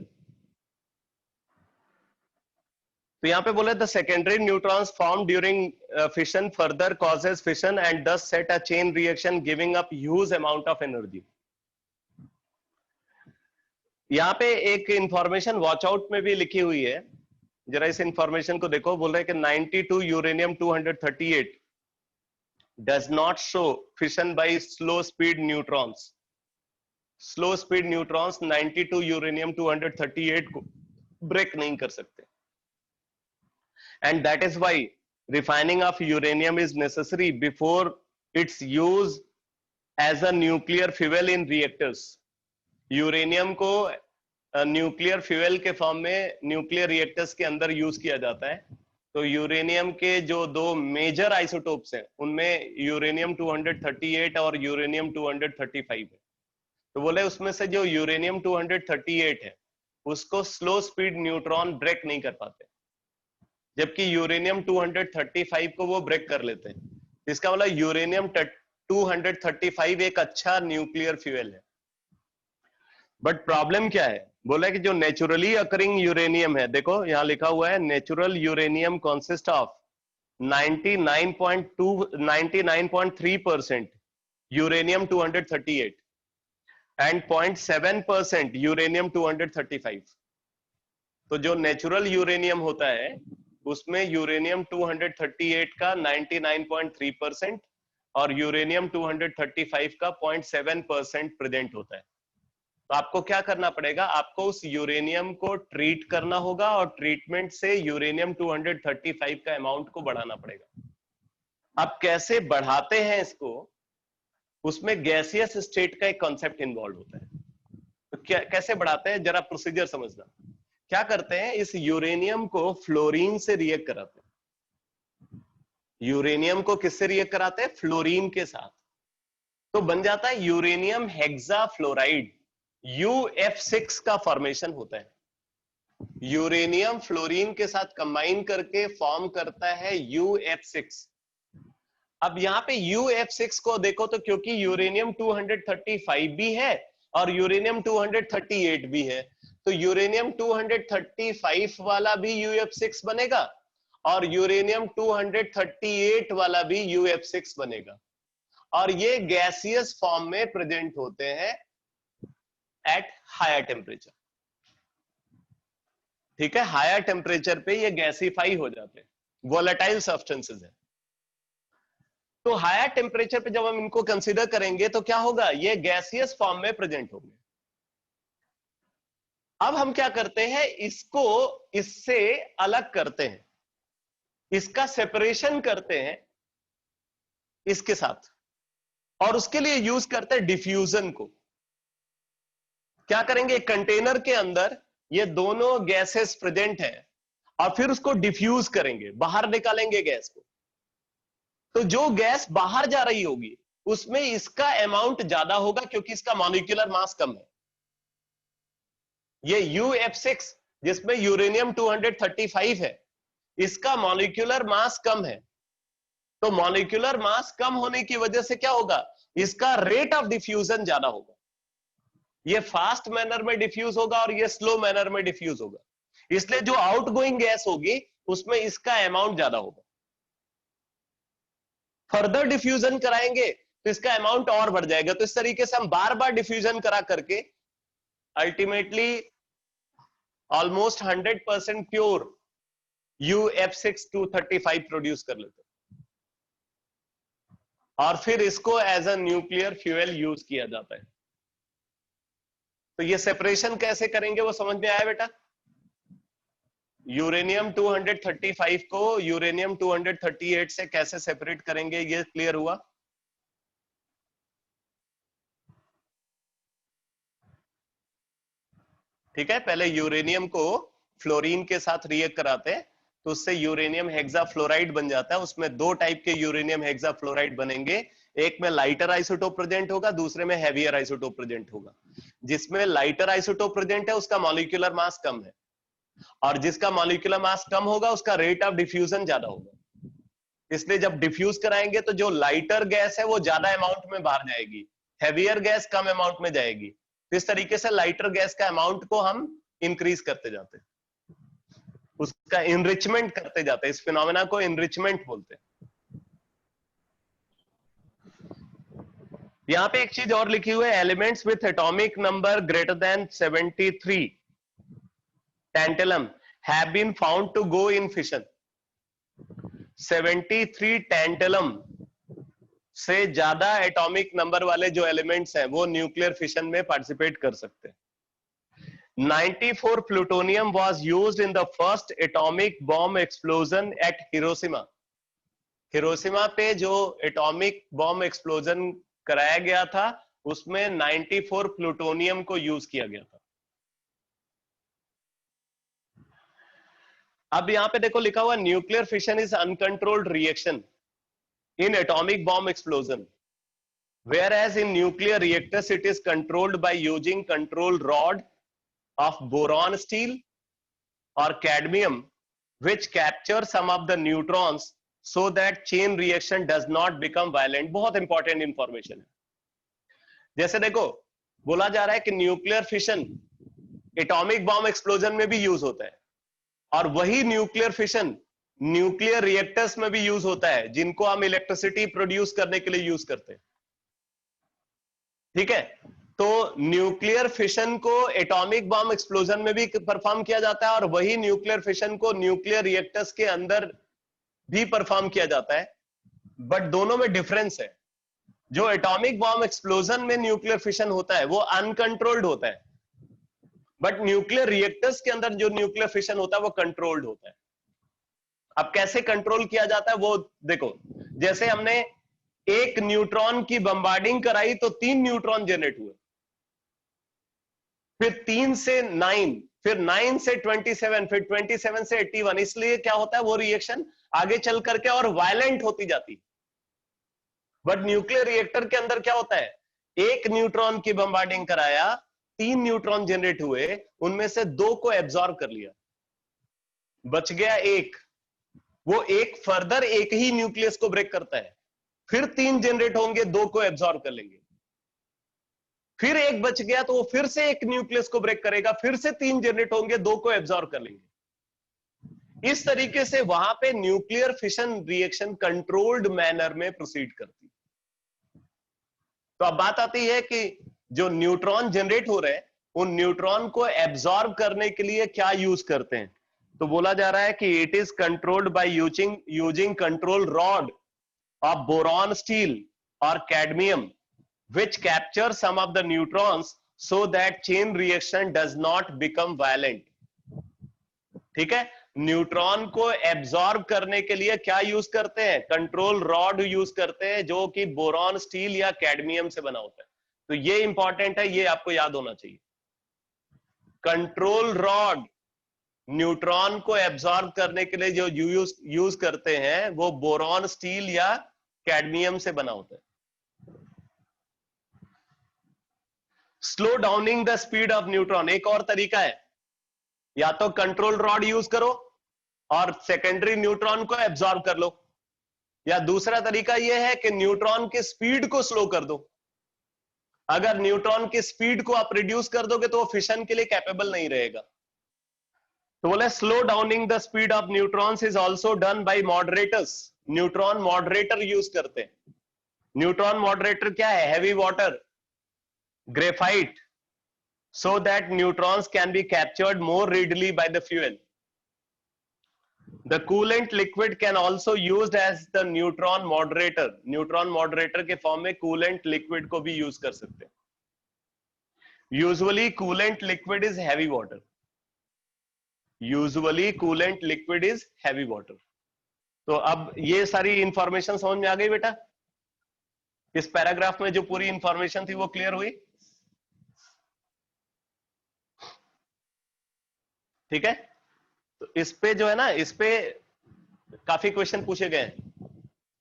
तो यहां पे बोले the secondary neutrons form during fission further causes fission and thus set a chain reaction giving up huge amount of energy. यहाँ पे एक इंफॉर्मेशन वॉच आउट में भी लिखी हुई है, जरा इस इंफॉर्मेशन को देखो। बोल रहे हैं कि 92 uranium 238 does not show fission by slow speed neutrons. Slow speed neutrons 92 uranium 238 को ब्रेक नहीं कर सकते, and that is why refining of uranium is necessary before its use as a nuclear fuel in reactors। Uranium को nuclear fuel के form में nuclear reactors के अंदर use किया जाता है। तो यूरेनियम के जो दो मेजर आइसोटोप्स हैं उनमें यूरेनियम 238 और यूरेनियम 235 है। तो बोले उसमें से जो यूरेनियम 238 है उसको स्लो स्पीड न्यूट्रॉन ब्रेक नहीं कर पाते, जबकि यूरेनियम 235 को वो ब्रेक कर लेते हैं। इसका मतलब यूरेनियम 235 एक अच्छा न्यूक्लियर फ्यूल है। बट प्रॉब्लम क्या है, बोला कि जो नेचुरली अकरिंग यूरेनियम है, देखो यहां लिखा हुआ है natural uranium consist of 99.3% uranium 238 and 0.7% uranium 235। तो जो नेचुरल यूरेनियम होता है उसमें यूरेनियम 238 का 99.3% और यूरेनियम 235 का 0.7% प्रेजेंट होता है। तो आपको क्या करना पड़ेगा, आपको उस यूरेनियम को ट्रीट करना होगा और ट्रीटमेंट से यूरेनियम 235 का अमाउंट को बढ़ाना पड़ेगा। अब कैसे बढ़ाते हैं इसको, उसमें गैसियस स्टेट का एक कॉन्सेप्ट इन्वॉल्व होता है। तो कैसे बढ़ाते हैं, जरा प्रोसीजर समझना। क्या करते हैं, इस यूरेनियम को फ्लोरीन से रिएक्ट कराते हैं। यूरेनियम को किससे रिएक्ट कराते हैं, फ्लोरीन के साथ। तो बन जाता है यूरेनियम हेक्सा फ्लोराइड, UF6 का फॉर्मेशन होता है। यूरेनियम फ्लोरीन के साथ कंबाइन करके फॉर्म करता है UF6। अब यहाँ पे UF6 को देखो तो क्योंकि यूरेनियम 235 भी है और यूरेनियम 238 भी है, तो यूरेनियम 235 वाला भी UF6 बनेगा और यूरेनियम 238 वाला भी UF6 बनेगा, और ये गैसियस फॉर्म में प्रेजेंट होते हैं एट हायर टेम्परेचर। ठीक है, हायर टेम्परेचर पे ये गैसीफाई हो जाते हैं, वोलेटाइल सब्सटेंसेस है। तो हायर टेम्परेचर पे जब हम इनको कंसीडर करेंगे तो क्या होगा, ये गैसियस फॉर्म में प्रेजेंट होंगे। अब हम क्या करते हैं, इसको इससे अलग करते हैं, इसका सेपरेशन करते हैं इसके साथ, और उसके लिए यूज करते हैं डिफ्यूजन को। क्या करेंगे, कंटेनर के अंदर ये दोनों गैसेस प्रेजेंट है और फिर उसको डिफ्यूज करेंगे, बाहर निकालेंगे गैस को। तो जो गैस बाहर जा रही होगी उसमें इसका अमाउंट ज्यादा होगा क्योंकि इसका मॉलिक्यूलर मास कम है। ये UF6 जिसमें यूरेनियम 235 है, इसका मॉलिक्यूलर मास कम है। तो मॉलिक्यूलर मास कम होने की वजह से क्या होगा, इसका रेट ऑफ डिफ्यूजन ज्यादा होगा। ये फास्ट मैनर में डिफ्यूज होगा और ये स्लो मैनर में डिफ्यूज होगा, इसलिए जो आउटगोइंग गैस होगी उसमें इसका अमाउंट ज्यादा होगा। फर्दर डिफ्यूजन कराएंगे तो इसका अमाउंट और बढ़ जाएगा। तो इस तरीके से हम बार बार डिफ्यूजन करा करके ultimately almost 100% pure UF6-235 produce कर लेते हैं और फिर इसको as a nuclear fuel use किया जाता है। तो ये सेपरेशन कैसे करेंगे वो समझ में आया बेटा? यूरेनियम 235 को यूरेनियम 238 से कैसे सेपरेट करेंगे ये क्लियर हुआ? ठीक है, पहले यूरेनियम को फ्लोरीन के साथ रिएक्ट कराते हैं तो उससे यूरेनियम हेक्साफ्लोराइड बन जाता है। उसमें दो टाइप के यूरेनियम हेक्साफ्लोराइड बनेंगे, एक में लाइटर आइसोटोप प्रेजेंट होगा, दूसरे में हैवियर आइसोटोप प्रेजेंट होगा। जिसमें लाइटर आइसोटोप प्रेजेंट है उसका मॉलिक्यूलर मास कम है और जिसका मॉलिक्यूलर मास कम होगा उसका रेट ऑफ डिफ्यूजन ज्यादा होगा। इसलिए जब डिफ्यूज कराएंगे तो जो लाइटर गैस है वो ज्यादा अमाउंट में बाहर जाएगी, हैवियर गैस कम अमाउंट में जाएगी। तो इस तरीके से लाइटर गैस का अमाउंट को हम इंक्रीज करते जाते हैं, उसका इनरिचमेंट करते जाते हैं। इस फिनोमेना को इनरिचमेंट बोलते हैं। यहां पे एक चीज और लिखी हुई है, elements with atomic number greater than 73 tantalum have been found to go in fission। 73 tantalum से ज्यादा एटॉमिक नंबर वाले जो एलिमेंट्स हैं वो न्यूक्लियर फिशन में पार्टिसिपेट कर सकते हैं। 94 plutonium was used in the first atomic bomb explosion at Hiroshima. Hiroshima पे जो एटॉमिक बॉम्ब एक्सप्लोजन कराया गया था उसमें 94 प्लूटोनियम को यूज किया गया था। अब यहां पे देखो लिखा हुआ nuclear fission is uncontrolled reaction in atomic bomb explosion, whereas in nuclear reactors it is controlled by using control rod of boron steel or cadmium which capture some of the neutrons so that chain reaction does not become violent। बहुत important information है। जैसे देखो बोला जा रहा है कि nuclear fission atomic bomb explosion में भी यूज होता है और वही न्यूक्लियर फिशन न्यूक्लियर रिएक्टर्स में भी यूज होता है जिनको हम इलेक्ट्रिसिटी प्रोड्यूस करने के लिए यूज करते हैं। ठीक है, तो न्यूक्लियर फिशन को एटॉमिक बॉम्ब एक्सप्लोजन में भी परफॉर्म किया जाता है और वही न्यूक्लियर फिशन को न्यूक्लियर रिएक्टर्स के अंदर भी परफॉर्म किया जाता है, बट दोनों में डिफरेंस है। जो एटॉमिक बॉम्ब एक्सप्लोजन में न्यूक्लियर फिशन होता है वो अनकंट्रोल्ड होता है, बट न्यूक्लियर रिएक्टर्स के अंदर जो न्यूक्लियर फिशन होता है वो कंट्रोल्ड होता है। अब कैसे कंट्रोल किया जाता है वो देखो, जैसे हमने एक न्यूट्रॉन की बम्बार्डिंग कराई तो 3 न्यूट्रॉन जनरेट हुए, फिर 3 से 9, फिर 9 से 27, फिर 27 से 81। इसलिए क्या होता है वो रिएक्शन आगे चल करके और वायलेंट होती जाती। बट न्यूक्लियर रिएक्टर के अंदर क्या होता है, एक न्यूट्रॉन की बम्बार्डिंग कराया, 3 न्यूट्रॉन जनरेट हुए, उनमें से 2 को एब्जॉर्ब कर लिया, बच गया एक। वो एक फर्दर एक ही न्यूक्लियस को ब्रेक करता है, फिर 3 जनरेट होंगे, 2 को एब्जॉर्ब कर लेंगे, फिर एक बच गया तो वो फिर से एक न्यूक्लियस को ब्रेक करेगा, फिर से 3 जनरेट होंगे, 2 को एब्जॉर्ब कर लेंगे। इस तरीके से वहां पे nuclear fission reaction controlled manner में प्रोसीड करती। तो अब बात आती है कि जो न्यूट्रॉन जनरेट हो रहे हैं उन न्यूट्रॉन को एब्जॉर्ब करने के लिए क्या यूज करते हैं। तो बोला जा रहा है कि it is controlled by using control rod of boron steel और cadmium which capture some of the neutrons so that chain reaction does not become violent। ठीक है, न्यूट्रॉन को एब्जॉर्ब करने के लिए क्या यूज करते हैं, कंट्रोल रॉड यूज करते हैं जो कि बोरॉन स्टील या कैडमियम से बना होता है। तो ये इंपॉर्टेंट है, ये आपको याद होना चाहिए। कंट्रोल रॉड न्यूट्रॉन को एब्जॉर्ब करने के लिए जो यूज करते हैं वो बोरॉन स्टील या कैडमियम से बना होता है। Slow Downing the speed of neutron एक और तरीका है, या तो कंट्रोल रॉड यूज करो और सेकेंडरी न्यूट्रॉन को एब्जॉर्ब कर लो, या दूसरा तरीका यह है कि न्यूट्रॉन की स्पीड को स्लो कर दो। अगर न्यूट्रॉन की स्पीड को आप रिड्यूस कर दोगे तो वो फिशन के लिए कैपेबल नहीं रहेगा। तो बोले slow Downing the speed of neutrons is also done by moderators. Neutron moderator use करते हैं। न्यूट्रॉन मॉडरेटर क्या है? Heavy water, graphite, so that neutrons can be captured more readily by the fuel. The coolant liquid can also used as the neutron moderator. Neutron moderator के form में coolant liquid को भी use कर सकते हैं। Usually coolant liquid is heavy water. Usually coolant liquid is heavy water. तो अब ये सारी इंफॉर्मेशन समझ में आ गई बेटा? इस पैराग्राफ में जो पूरी इंफॉर्मेशन थी वो क्लियर हुई? ठीक है, तो इस पे जो है ना, इस पे काफी क्वेश्चन पूछे गए हैं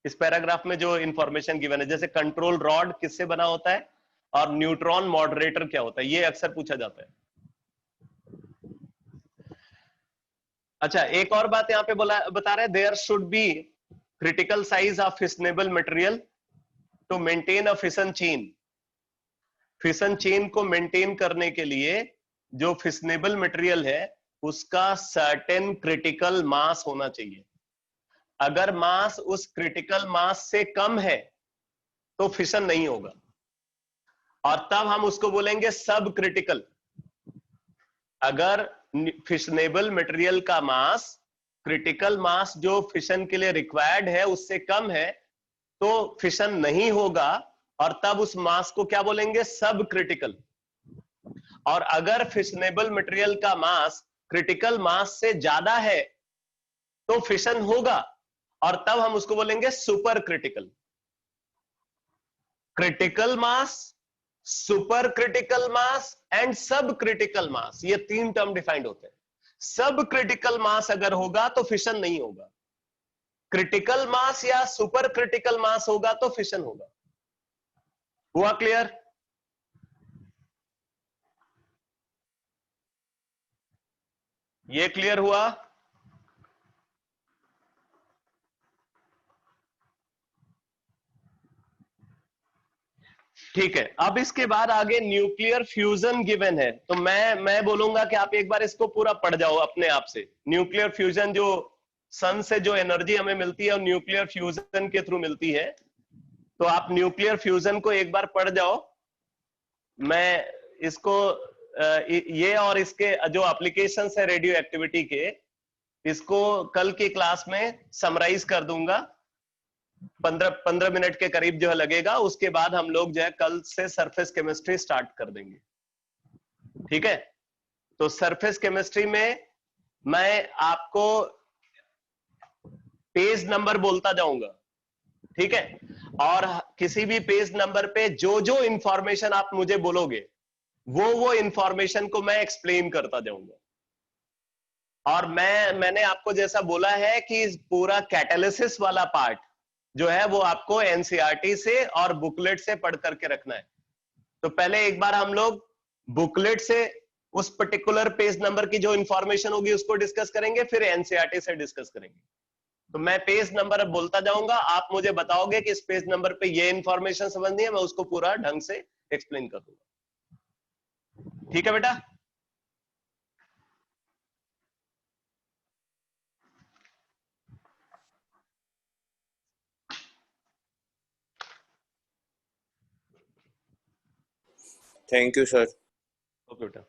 इस पैराग्राफ में जो इंफॉर्मेशन गिवन है। जैसे कंट्रोल रॉड किससे बना होता है और न्यूट्रॉन मॉडरेटर क्या होता है, ये अक्सर पूछा जाता है। अच्छा, एक और बात यहाँ पे बता रहे हैं, there should be critical size of fissionable material to maintain a fission chain. Fission chain को मेंटेन करने के लिए जो फिशनेबल मटेरियल है उसका सर्टेन क्रिटिकल मास होना चाहिए। अगर मास उस क्रिटिकल मास से कम है तो फिशन नहीं होगा, और तब हम उसको बोलेंगे सब क्रिटिकल। अगर फिशनेबल मटेरियल का मास क्रिटिकल मास जो फिशन के लिए रिक्वायर्ड है उससे कम है तो फिशन नहीं होगा, और तब उस मास को क्या बोलेंगे? सब क्रिटिकल। और अगर फिशनेबल मटेरियल का मास क्रिटिकल मास से ज्यादा है तो फिशन होगा, और तब हम उसको बोलेंगे super critical. Critical mass, super critical mass and सब क्रिटिकल मास, ये तीन टर्म डिफाइंड होते हैं। सब क्रिटिकल मास अगर होगा तो फिशन नहीं होगा, क्रिटिकल मास या सुपर क्रिटिकल मास होगा तो फिशन होगा। हुआ क्लियर? ये क्लियर हुआ? ठीक है, अब इसके बाद आगे न्यूक्लियर फ्यूजन गिवन है, तो मैं बोलूंगा कि आप एक बार इसको पूरा पढ़ जाओ अपने आप से। न्यूक्लियर फ्यूजन, जो सन से जो एनर्जी हमें मिलती है और न्यूक्लियर फ्यूजन के थ्रू मिलती है, तो आप न्यूक्लियर फ्यूजन को एक बार पढ़ जाओ। मैं इसको ये और इसके जो एप्लीकेशंस है रेडियो एक्टिविटी के, इसको कल की क्लास में समराइज कर दूंगा। 15 मिनट के करीब जो है लगेगा। उसके बाद हम लोग जो है कल से सरफेस केमिस्ट्री स्टार्ट कर देंगे। ठीक है, तो सरफेस केमिस्ट्री में मैं आपको पेज नंबर बोलता जाऊंगा, ठीक है, और किसी भी पेज नंबर पे जो जो इंफॉर्मेशन आप मुझे बोलोगे वो इंफॉर्मेशन को मैं एक्सप्लेन करता जाऊंगा। और मैंने आपको जैसा बोला है कि पूरा कैटालिसिस वाला पार्ट जो है वो आपको एनसीईआरटी से और बुकलेट से पढ़ करके रखना है। तो पहले एक बार हम लोग बुकलेट से उस पर्टिकुलर पेज नंबर की जो इंफॉर्मेशन होगी उसको डिस्कस करेंगे, फिर एनसीईआरटी से डिस्कस करेंगे। तो मैं पेज नंबर अब बोलता जाऊंगा, आप मुझे बताओगे कि इस पेज नंबर पे ये इंफॉर्मेशन समझनी है, मैं उसको पूरा ढंग से एक्सप्लेन कर दूंगा। ठीक है बेटा? Thank you sir. ओके बेटा।